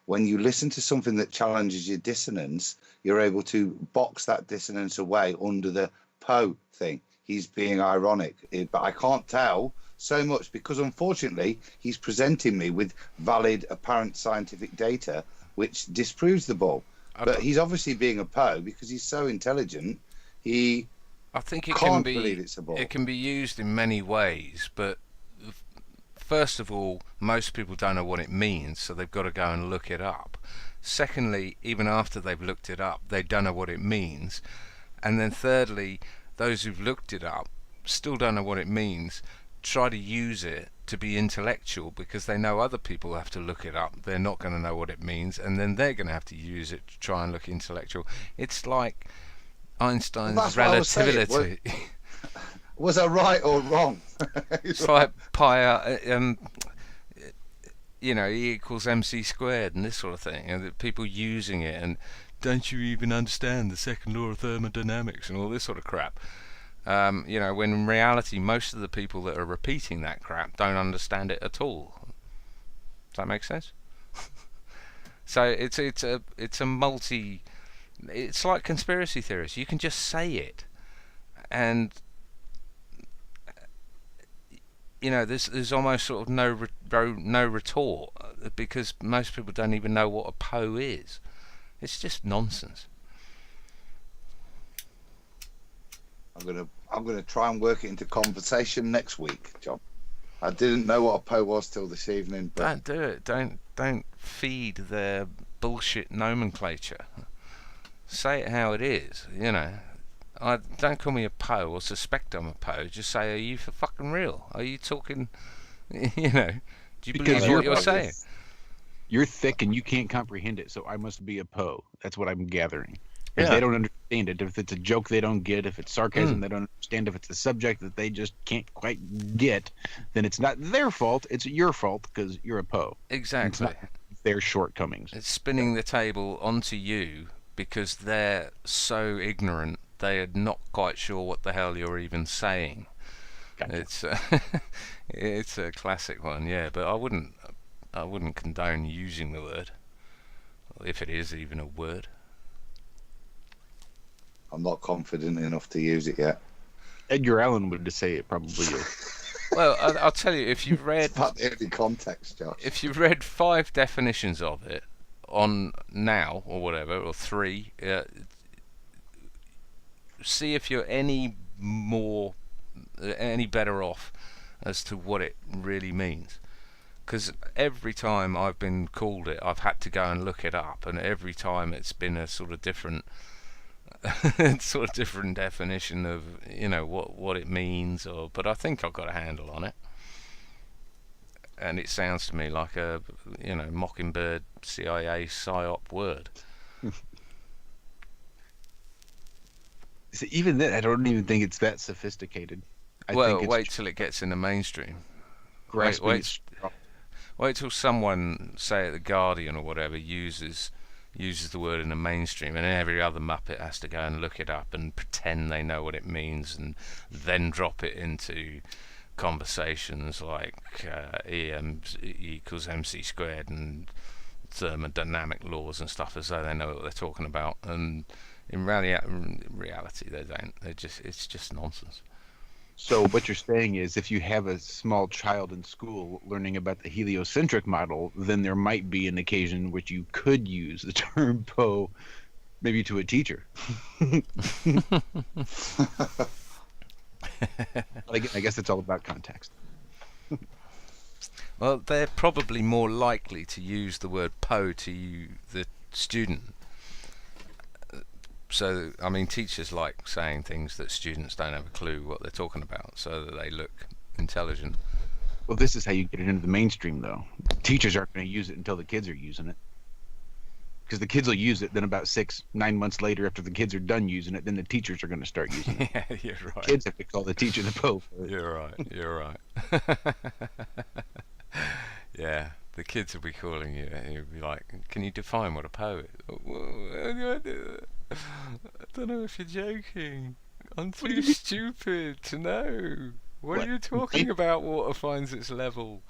when you listen to something that challenges your dissonance, you're able to box that dissonance away under the Poe thing. He's being ironic, but I can't tell so much because unfortunately he's presenting me with valid apparent scientific data which disproves the bull. But he's obviously being a Poe because he's so intelligent. I think it can't believe it's a bull. It can be used in many ways, but first of all, most people don't know what it means, so they've got to go and look it up. Secondly, even after they've looked it up, they don't know what it means. And then thirdly, those who've looked it up still don't know what it means, try to use it to be intellectual because they know other people have to look it up. They're not going to know what it means, and then they're going to have to use it to try and look intellectual. It's like Einstein's relativity. Was I right or wrong? It's like E equals MC squared and this sort of thing, and people using it, and don't you even understand the second law of thermodynamics and all this sort of crap. When in reality most of the people that are repeating that crap don't understand it at all. Does that make sense? So it's like conspiracy theories. You can just say it, and there's almost sort of no retort because most people don't even know what a PO is. It's just nonsense. I'm gonna try and work it into conversation next week, John. I didn't know what a PO was till this evening. But Don't do it. Don't feed their bullshit nomenclature. Say it how it is. Don't call me a PO or suspect I'm a PO. Just say, are you for fucking real? Are you talking? Do you believe what you're saying? You're thick and you can't comprehend it, so I must be a PO. That's what I'm gathering. Because Yeah. they don't understand it. If it's a joke they don't get, if it's sarcasm they don't understand, if it's a subject that they just can't quite get, then it's not their fault, it's your fault because you're a PO. Exactly. It's not their shortcomings. It's spinning the table onto you because they're so ignorant they're not quite sure what the hell you're even saying. Gotcha. It's a classic one, yeah, but I wouldn't condone using the word, if it is even a word. I'm not confident enough to use it yet. Edgar Allan would say it probably is. Well, I'll tell you, if you've read... It's not the only context, Josh. If you've read 5 definitions of it on Now, or whatever, or 3, see if you're any better off as to what it really means. Because every time I've been called it, I've had to go and look it up, and every time it's been a sort of different... different definition of what it means, but I think I've got a handle on it, and it sounds to me like a Mockingbird CIA psyop word. So even then, I don't even think it's that sophisticated. I think it's wait till it gets in the mainstream. Wait till someone, say at the Guardian or whatever, uses the word in the mainstream, and every other muppet has to go and look it up and pretend they know what it means, and then drop it into conversations like E equals MC squared and thermodynamic laws and stuff, as though they know what they're talking about. And in reality, they don't. It's just nonsense. So what you're saying is, if you have a small child in school learning about the heliocentric model, then there might be an occasion which you could use the term PO, maybe to a teacher. I guess it's all about context. Well, they're probably more likely to use the word PO to the student. So, I mean, teachers like saying things that students don't have a clue what they're talking about, so that they look intelligent. Well, this is how you get it into the mainstream, though. Teachers aren't going to use it until the kids are using it. Because the kids will use it, then about 6-9 months later, after the kids are done using it, then the teachers are going to start using it. Yeah, you're right. Kids have to call the teacher the PO. You're right. Yeah, the kids will be calling you, and you'll be like, can you define what a PO is? I don't know if you're joking. I'm too stupid to know. What are you talking about? Water finds its level.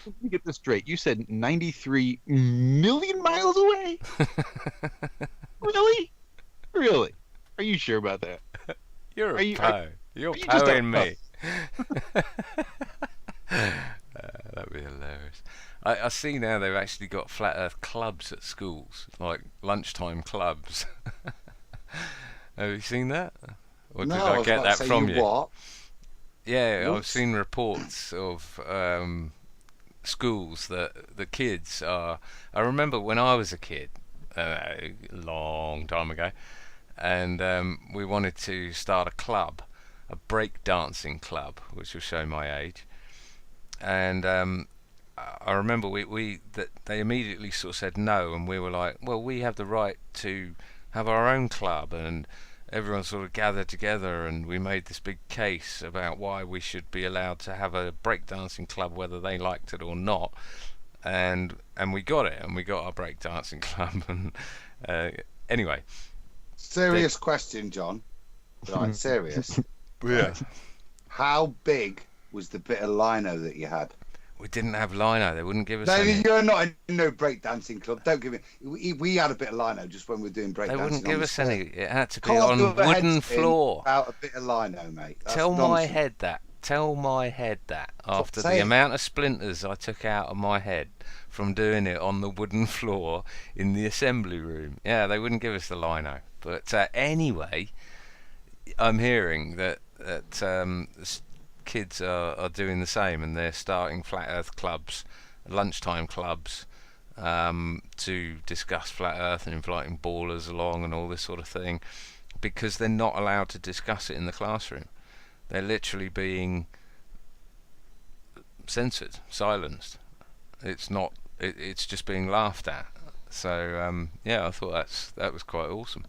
Let me get this straight. You said 93 million miles away? Really? Really? Are you sure about that? You're a PO. You're just POing me. That'd be hilarious. I see now they've actually got flat earth clubs at schools, like lunchtime clubs. Have you seen that? Or No, did I I was get about to that say, from you? What? Yeah, I've Whoops. seen reports of schools that the kids are. I remember when I was a kid, a long time ago, and we wanted to start a club, a break dancing club, which will show my age. And I remember that they immediately sort of said no, and we were like, well, we have the right to have our own club, and everyone sort of gathered together, and we made this big case about why we should be allowed to have a breakdancing club, whether they liked it or not. And we got it, and we got our breakdancing club. And anyway, Serious question, John. Right, serious. Yeah. How big was the bit of lino that you had? we didn't have lino. They wouldn't give us No, any. you're not in no breakdancing club. Don't give me. We had a bit of lino just when we were doing breakdancing. They wouldn't give us any. It had to be Can't on do a wooden headspin floor. without a bit of lino, mate. That's Tell my nonsense. head that. Tell my head that. After say the it. amount of splinters I took out of my head from doing it on the wooden floor in the assembly room. Yeah, they wouldn't give us the lino. But anyway, I'm hearing that kids are doing the same, and they're starting flat earth clubs, lunchtime clubs, to discuss flat earth and inviting ballers along and all this sort of thing, because they're not allowed to discuss it in the classroom. They're literally being censored, silenced. It's not. It's just being laughed at. So yeah, I thought that was quite awesome.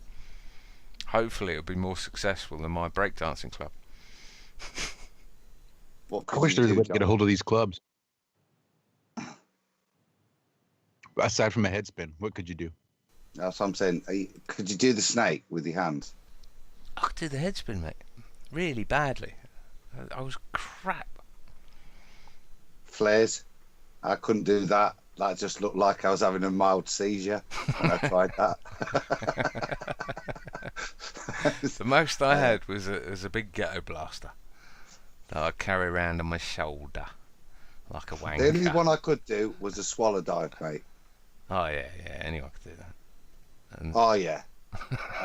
Hopefully, it'll be more successful than my breakdancing club. What I could wish you there was a do, way to get a John? hold of these clubs. Aside from a head spin, what could you do? That's what I'm saying. Could you do the snake with your hands? I could do the head spin, mate. Really badly. I was crap. Flares? I couldn't do that. That just looked like I was having a mild seizure when I tried that. The most I had was a big ghetto blaster that I'd carry around on my shoulder like a wanker. The only one I could do was a swallow dive, mate. Oh yeah, anyone could do that. And Oh yeah,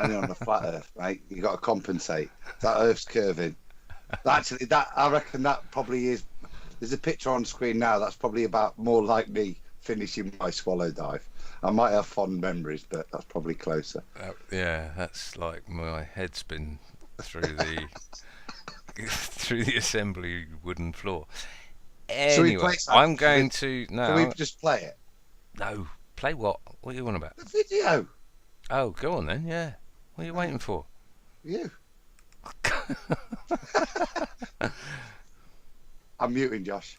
only on the flat Earth, mate. You got to compensate. That Earth's curving. Actually, that I reckon that probably is. There's a picture on screen now. That's probably about more like me finishing my swallow dive. I might have fond memories, but that's probably closer. yeah, that's like my head spin through the through the assembly wooden floor. Shall we Anyway, play something? I'm going to Can we just play it? no play what? What are you on about? The video. Oh, go on then. Yeah. What are you waiting for? You. I'm muting Josh.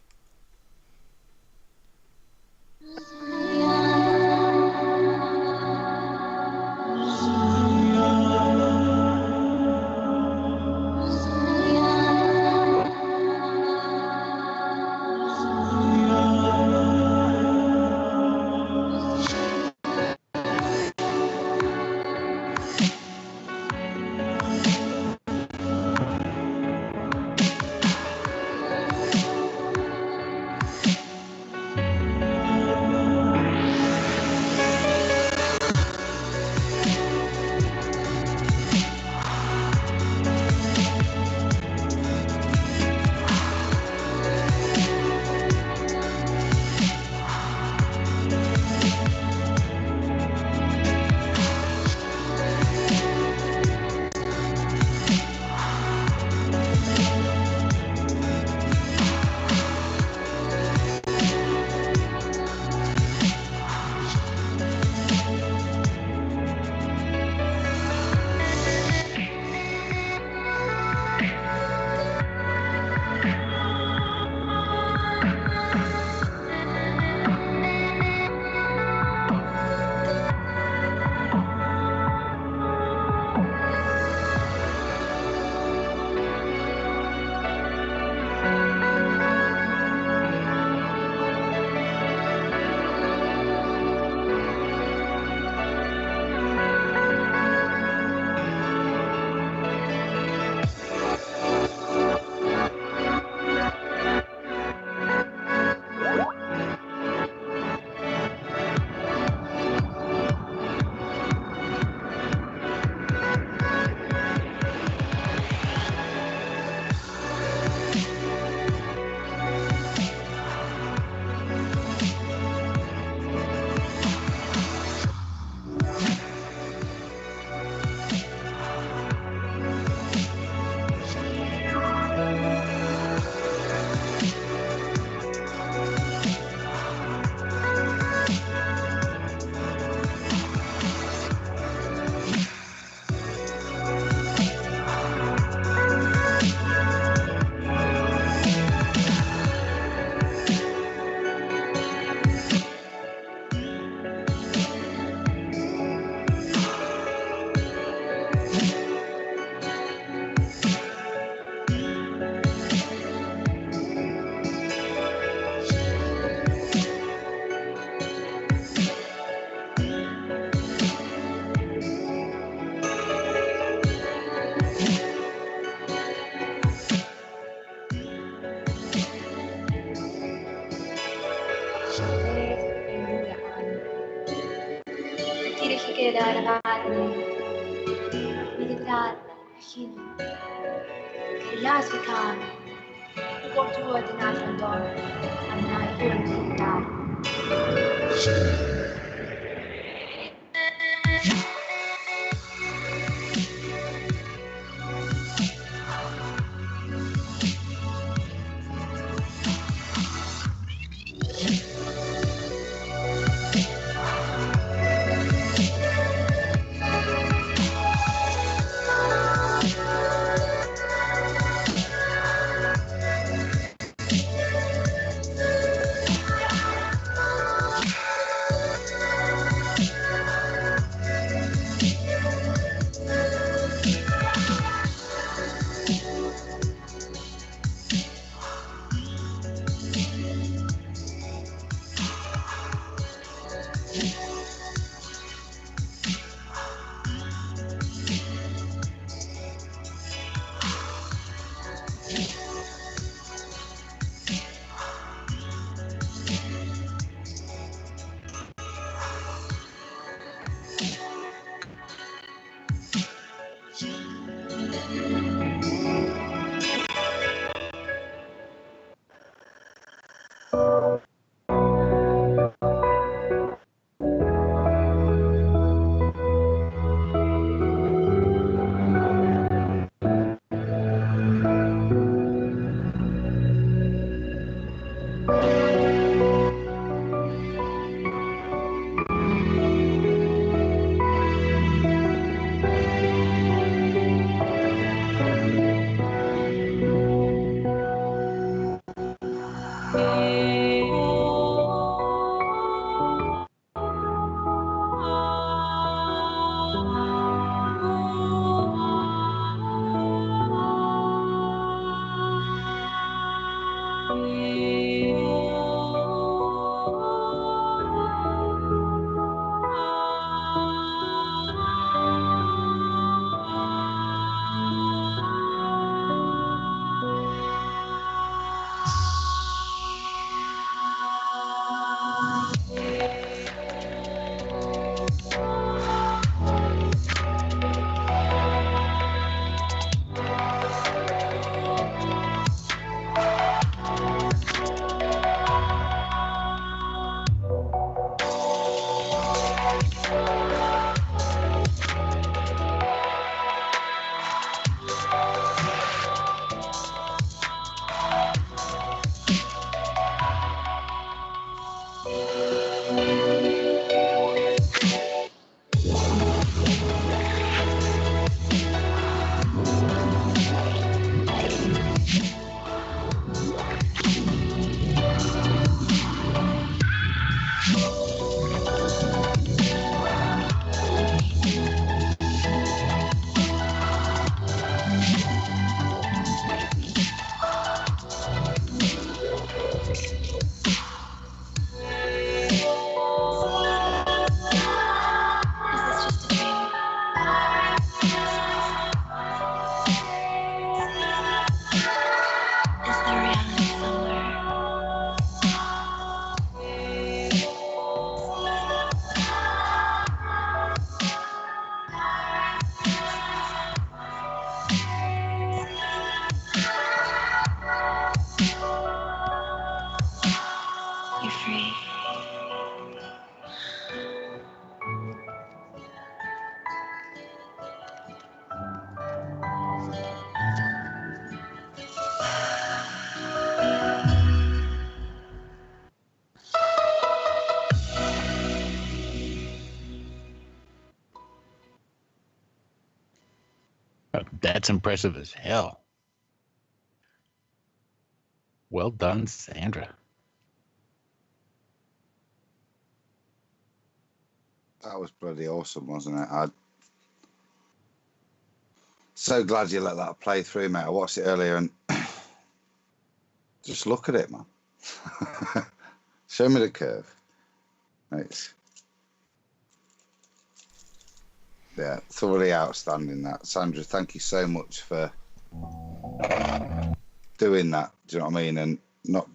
Kikidara Militar Hino Last weekend we go toward the national dawn and now you're going to die. That's impressive as hell. Well done, Sandra. That was bloody awesome, wasn't it? I'm so glad you let that play through, mate. I watched it earlier and just look at it, man. Show me the curve. It's thoroughly outstanding. That, Sandra, thank you so much for doing that. Do you know what I mean? And not.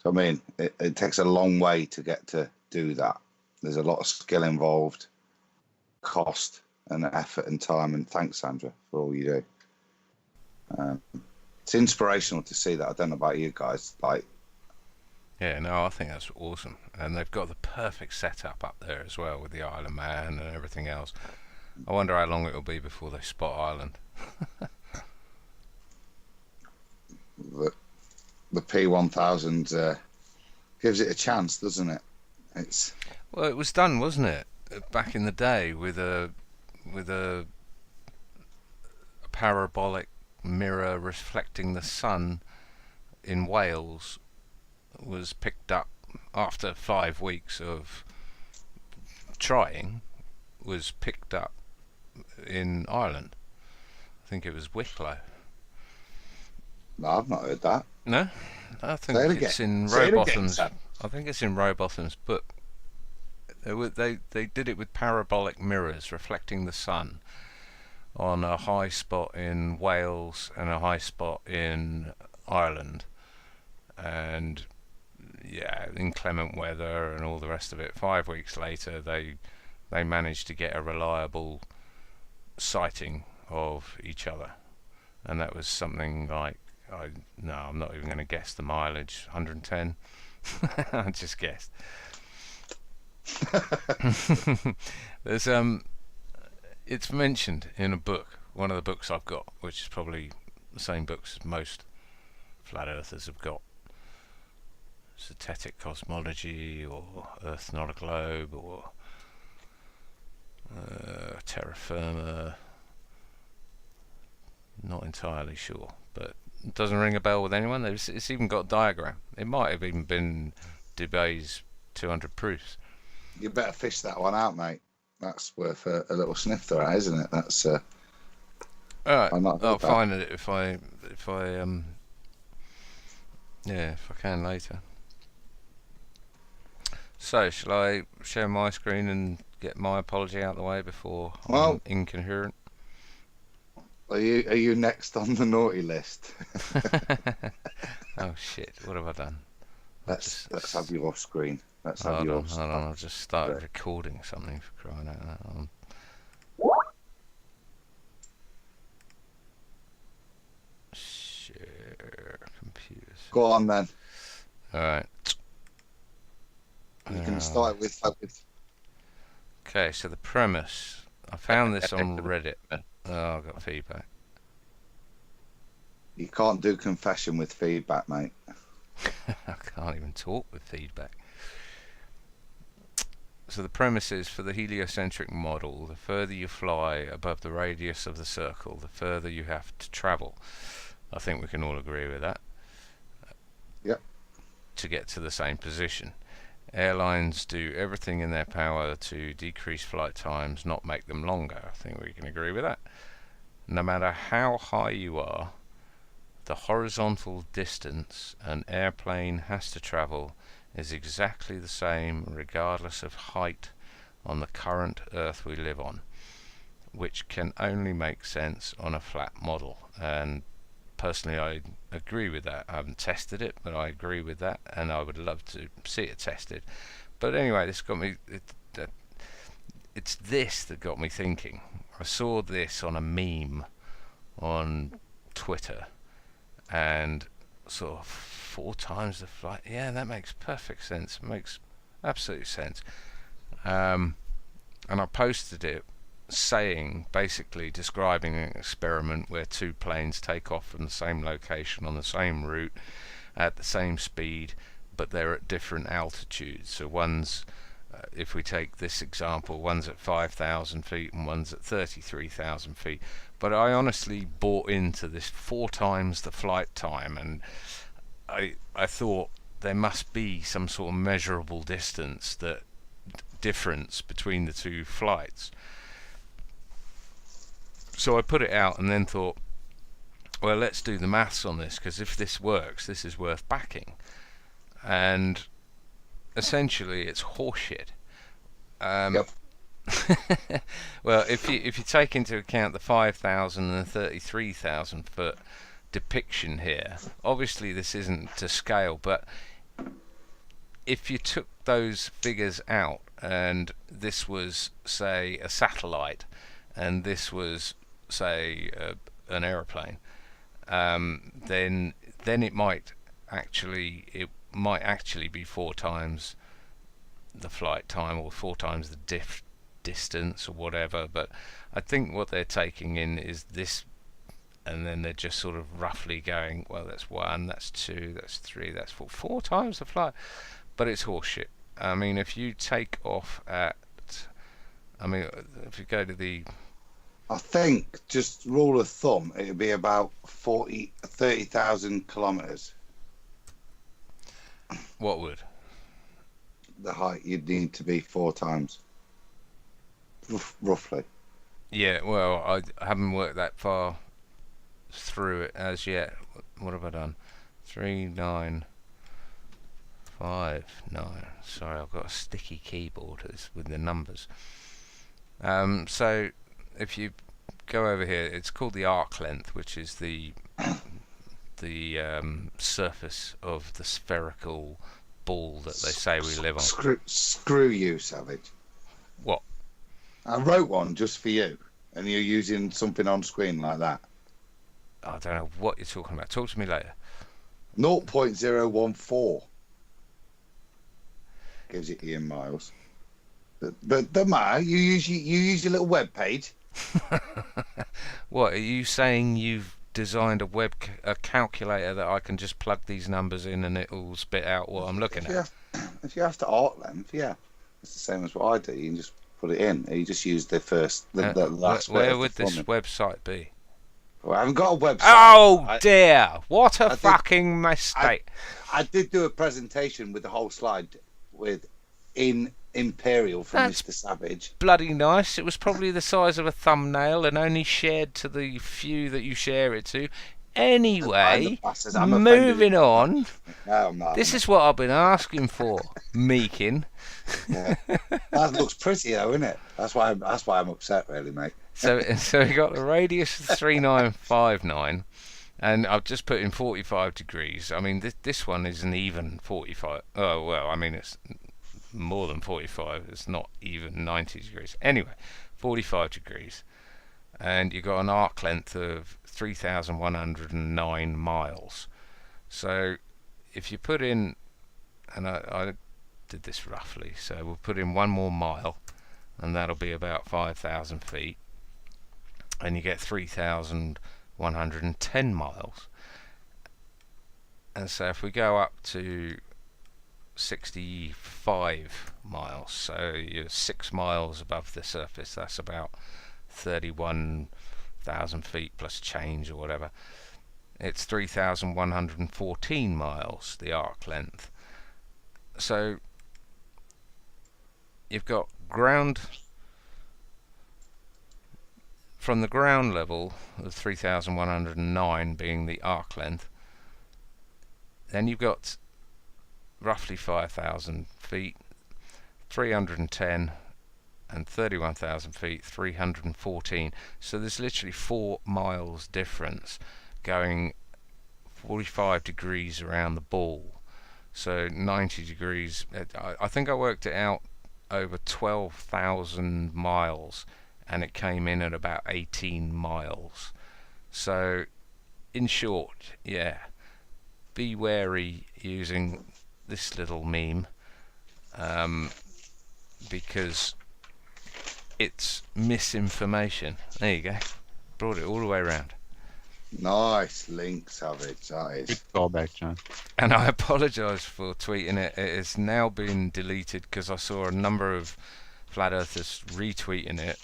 So I mean, it takes a long way to get to do that. There's a lot of skill involved. cost and effort and time. And thanks, Sandra, for all you do. It's inspirational to see that. I don't know about you guys. Like, Yeah, no, I think that's awesome. And they've got the perfect setup up there as well with the Isle of Man and everything else. I wonder how long it'll be before they spot Ireland. the P1000 gives it a chance, doesn't it? Well, it was done, wasn't it, back in the day with a parabolic mirror reflecting the sun in Wales, was picked up after 5 weeks of trying, was picked up in Ireland. I think it was Wicklow. No, I've not heard that. No, I think Say it it's again. in Say it again, Rowbottom's. Sam. I think it's in Rowbottom's book. They did it with parabolic mirrors reflecting the sun on a high spot in Wales and a high spot in Ireland, and yeah, inclement weather and all the rest of it. 5 weeks later, they managed to get a reliable sighting of each other, and that was something like, I'm not even going to guess the mileage. 110. I just guessed. There's it's mentioned in a book, one of the books I've got, which is probably the same books as most flat earthers have got. Synthetic Cosmology, or Earth Not a Globe, or Terra Firma. Not entirely sure, but it doesn't ring a bell with anyone. It's even got a diagram. It might have even been Dubé's 200 proofs. You better fish that one out, mate. That's worth a little sniff to that, isn't it? That's All right, I'll that. find it if I can later. So, shall I share my screen and get my apology out of the way before I'm incoherent? Are you next on the naughty list? Oh shit! What have I done? Let's have your screen. Let's have Hold your. on. I've just started recording something, for crying out loud. Share computers. Go on then. All right. You can start with. Okay, so the premise. I found this on Reddit. Oh, I got feedback. You can't do confession with feedback, mate. I can't even talk with feedback. So the premise is, for the heliocentric model, the further you fly above the radius of the circle, the further you have to travel. I think we can all agree with that. Yep. To get to the same position. Airlines do everything in their power to decrease flight times, not make them longer. I think we can agree with that. No matter how high you are, the horizontal distance an airplane has to travel is exactly the same regardless of height on the current Earth we live on, which can only make sense on a flat model. And personally, I agree with that. I haven't tested it, but I agree with that, and I would love to see it tested. But anyway, this got me. It's this that got me thinking. I saw this on a meme on Twitter, and sort of 4 times the flight. Yeah, that makes perfect sense. It makes absolute sense. And I posted it, saying, basically describing an experiment where 2 planes take off from the same location on the same route at the same speed, but they're at different altitudes. So one's, if we take this example, one's at 5,000 feet and one's at 33,000 feet. But I honestly bought into this 4 times the flight time, and I thought there must be some sort of measurable distance, difference between the 2 flights. So I put it out and then thought, well, let's do the maths on this, because if this works, this is worth backing. And essentially, it's horseshit. Yep. Well, if you take into account the 5,000 and 33,000 foot depiction here, obviously this isn't to scale, but if you took those figures out, and this was, say, a satellite, and this was, say, an aeroplane, then it might actually be 4 times the flight time, or 4 times the distance, or whatever. But I think what they're taking in is this, and then they're just sort of roughly going, well, that's 1, that's 2, that's 3, that's 4 times the flight. But it's horseshit. I mean, if you take off at, if you go to the, I think, just rule of thumb, it would be about 30,000 kilometres. what would? The height you'd need to be 4 times, roughly. Yeah, well, I haven't worked that far through it as yet. What have I done? 3959. Sorry, I've got a sticky keyboard with the numbers. So if you go over here, it's called the arc length, which is the surface of the spherical ball that they say we live on. Screw you, Savage. What? I wrote one just for you, and you're using something on screen like that. I don't know what you're talking about. Talk to me later. 0.014 gives it in miles. But doesn't matter. You use your little web page. What are you saying? You've designed a calculator that I can just plug these numbers in and it will spit out what I'm looking at? If you have to arc length, yeah, it's the same as what I do. You can just put it in. You just use the last. Where would this website be? Well, I haven't got a website. Oh dear! What a fucking mistake! I did do a presentation with the whole slide with Imperial from Mr. Savage. Bloody nice. It was probably the size of a thumbnail and only shared to the few that you share it to. Anyway, moving on. No, I'm not. This is what I've been asking for, Meekin. Yeah. That looks pretty though, isn't it? That's why I'm upset, really, mate. So we got the radius of 3959, and I've just put in 45 degrees. I mean, this one isn't even 45. Oh well, I mean it's more than 45. It's not even 90 degrees. Anyway, 45 degrees, and you've got an arc length of 3,109 miles. So if you put in, and I did this roughly, so we'll put in 1 more mile, and that'll be about 5,000 feet, and you get 3,110 miles. And so if we go up to 65 miles, so you're 6 miles above the surface, that's about 31,000 feet plus change or whatever. It's 3,114 miles, the arc length. So you've got ground, from the ground level of 3,109 being the arc length, then you've got roughly 5,000 feet, 310, and 31,000 feet, 314. So there's literally 4 miles difference going 45 degrees around the ball. So 90 degrees, I think I worked it out over 12,000 miles, and it came in at about 18 miles. So in short, yeah, be wary using this little meme, because it's misinformation. There you go, brought it all the way around. Nice link, Savage. That is good callback, John. And I apologise for tweeting it. It has now been deleted because I saw a number of flat earthers retweeting it.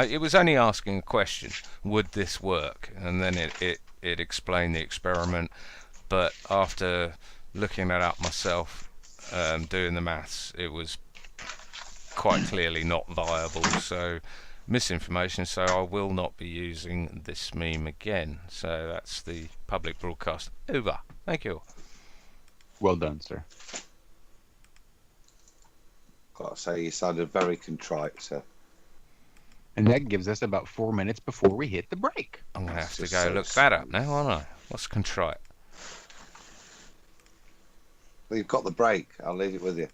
It was only asking a question: would this work? And then it explained the experiment. But after looking it up myself, doing the maths, it was quite clearly not viable. So misinformation. So I will not be using this meme again. So that's the public broadcast over. Thank you. Well done, sir. Got to say, you sounded very contrite, sir. And that gives us about 4 minutes before we hit the break. I'm going to have to Just go so look that up now, aren't I? What's contrite? Well, you've got the break. I'll leave it with you.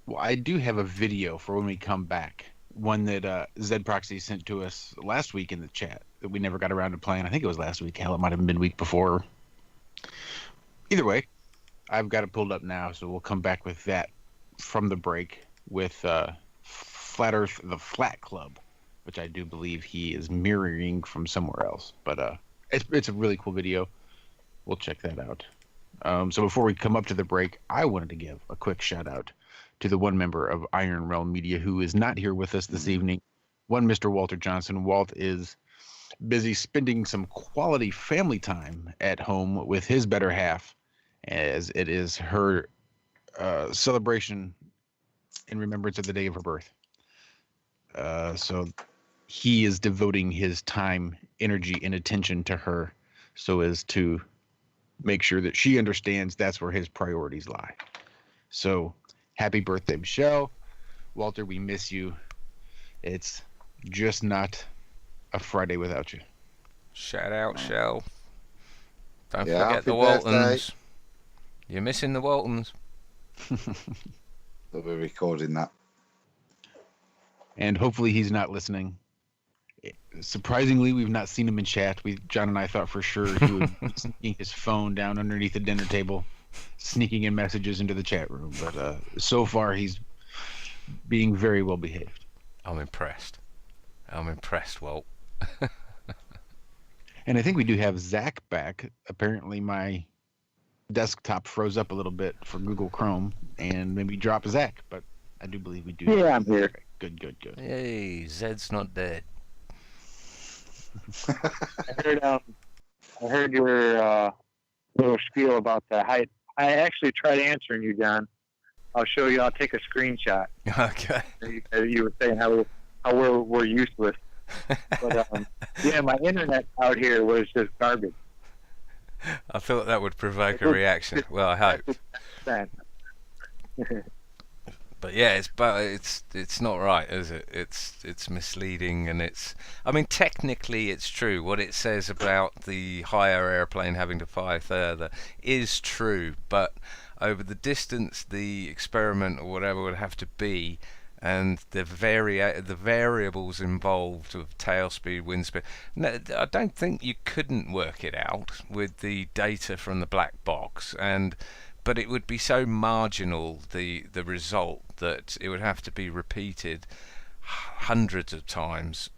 Well, I do have a video for when we come back. One that Zed Proxy sent to us last week in the chat that we never got around to playing. I think it was last week. Hell, it might have been week before. Either way, I've got it pulled up now, so we'll come back with that from the break with Flat Earth, the Flat Club, which I do believe he is mirroring from somewhere else. But it's a really cool video. We'll check that out. So before we come up to the break, I wanted to give a quick shout out to the one member of Iron Realm Media who is not here with us this evening, one Mr. Walter Johnson. Walt is busy spending some quality family time at home with his better half, as it is her celebration in remembrance of the day of her birth. So he is devoting his time, energy, and attention to her so as to make sure that she understands that's where his priorities lie. So happy birthday, Michelle. Walter, we miss you. It's just not a Friday without you. Shout out, Shell. Don't Yeah, forget happy the birthday. Waltons. You're missing the Waltons. We'll be recording that. And hopefully he's not listening. Surprisingly, we've not seen him in chat. John and I thought for sure he would be sneaking his phone down underneath the dinner table, sneaking in messages into the chat room. But so far, he's being very well behaved. I'm impressed, Walt. And I think we do have Zach back. Apparently, my desktop froze up a little bit for Google Chrome and maybe drop Zach. But I do believe we do. Yeah, I'm here. Good. Hey, Zed's not dead. I heard your little spiel about the height. I actually tried answering you, John. I'll show you. I'll take a screenshot. Okay. You were saying how we're useless, but yeah, my internet out here was just garbage. I thought that would provoke a reaction. Well, I hope. But yeah, it's not right, is it? It's misleading, and I mean, technically it's true. What it says about the higher airplane having to fly further is true, but over the distance the experiment or whatever would have to be, and the variables involved of tail speed, wind speed. No, I don't think you couldn't work it out with the data from the black box, but it would be so marginal, the result, that it would have to be repeated hundreds of times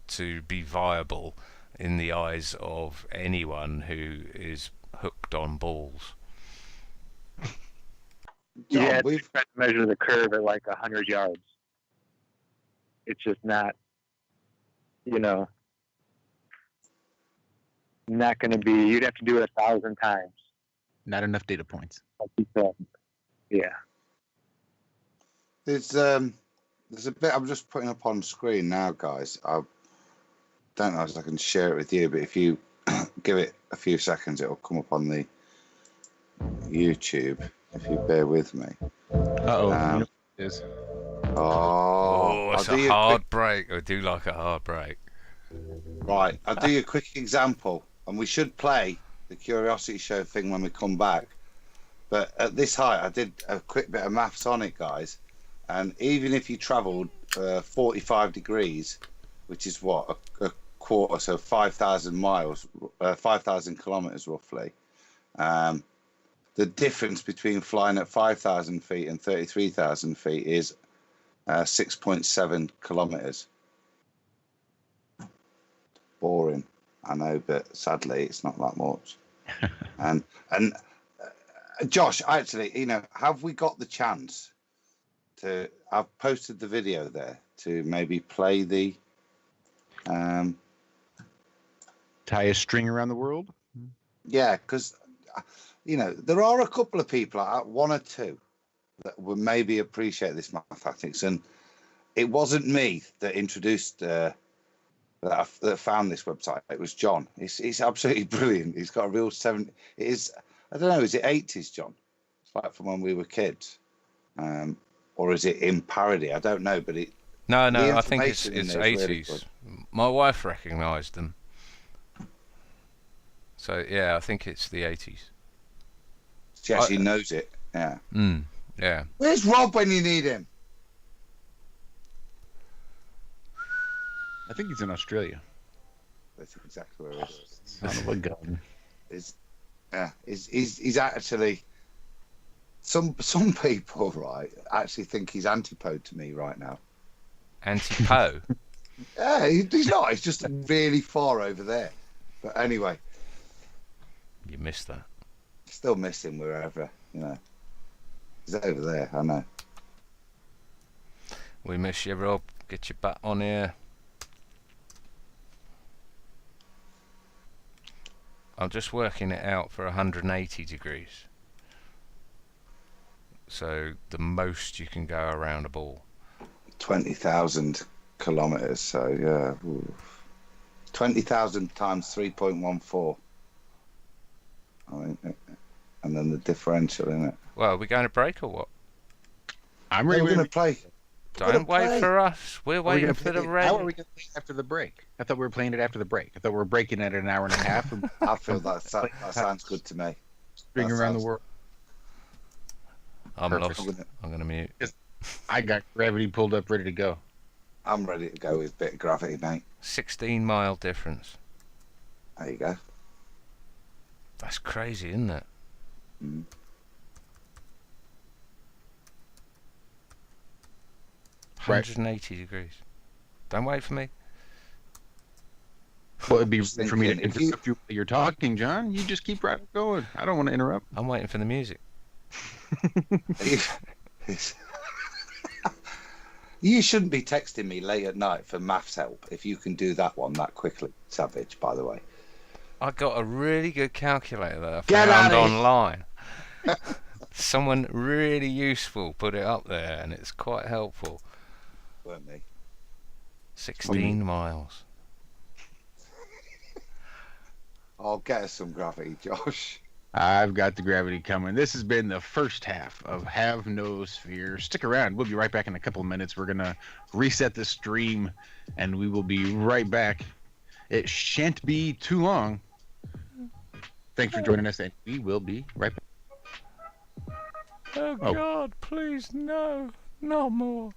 to be viable in the eyes of anyone who is hooked on balls. Yeah, we've tried to measure the curve at like 100 yards. It's just not, not going to be. You'd have to do it 1,000 times. Not enough data points. Yeah. There's a bit I'm just putting up on screen now, guys. I don't know if I can share it with you, but if you give it a few seconds, it'll come up on the YouTube. If you bear with me. It is. Oh, it's a hard break. I do like a hard break. Right, I'll do you a quick example, and we should play the Curiosity Show thing when we come back. But at this height, I did a quick bit of maths on it, guys. And even if you travelled 45 degrees, which is what, a quarter, so 5,000 miles, 5,000 kilometres roughly, the difference between flying at 5,000 feet and 33,000 feet is 6.7 kilometres. Boring, I know, but sadly, it's not that much. and Josh, actually, have we got the chance to? I've posted the video there to maybe play the. Tie a string around the world. Yeah, because there are a couple of people, one or two, that would maybe appreciate this mathematics, and it wasn't me that introduced. That found this website. It was John. It's absolutely brilliant. He's got a real it is. I don't know. Is it 80s, John? It's like from when we were kids, or is it in parody? I don't know, but No. I think it's 80s. Really, my wife recognised them. So yeah, I think it's the 80s. She actually knows it. Yeah. Yeah. Where's Rob when you need him? I think he's in Australia. That's exactly where he is. Son of a gun. He's actually some people, right, actually think he's antipode to me right now. Anti-Poe. Yeah, he's not. He's just really far over there. But anyway, You missed that. still miss him wherever, He's over there, I know. We miss you, Rob. Get your butt on here. I'm just working it out for 180 degrees. So the most you can go around a ball. 20,000 kilometers. So yeah, 20,000 times 3.14. I mean, and then the differential in it. Well, are we going to break or what? I'm We're ready. going to play. Don't wait for us. We're waiting for the How red. are we going to play it after the break? I thought we were playing it after the break. I thought we were breaking it an hour and a half. I feel that sounds good to me. String around the world. I'm Perfect. lost. I'm going to mute. I got gravity pulled up, ready to go. I'm ready to go with a bit of gravity, mate. 16-mile difference. There you go. That's crazy, isn't it? Mm. 180 degrees. Don't wait for me. Well, it'd be for me to Thinking, if interrupt you while you're talking, John. You just keep right going. I don't want to interrupt. I'm waiting for the music. You shouldn't be texting me late at night for maths help if you can do that one that quickly, Savage, by the way. I got a really good calculator that I Get found out of here. online. Someone really useful put it up there, and it's quite helpful. Weren't me. 16 miles. I'll get us some gravity, Josh. I've got the gravity coming. This has been the first half of Have No Sphere. Stick around. We'll be right back in a couple of minutes. We're going to reset the stream, and we will be right back. It shan't be too long. Thanks for joining us, and we will be right back. Oh, God, please, no. No more.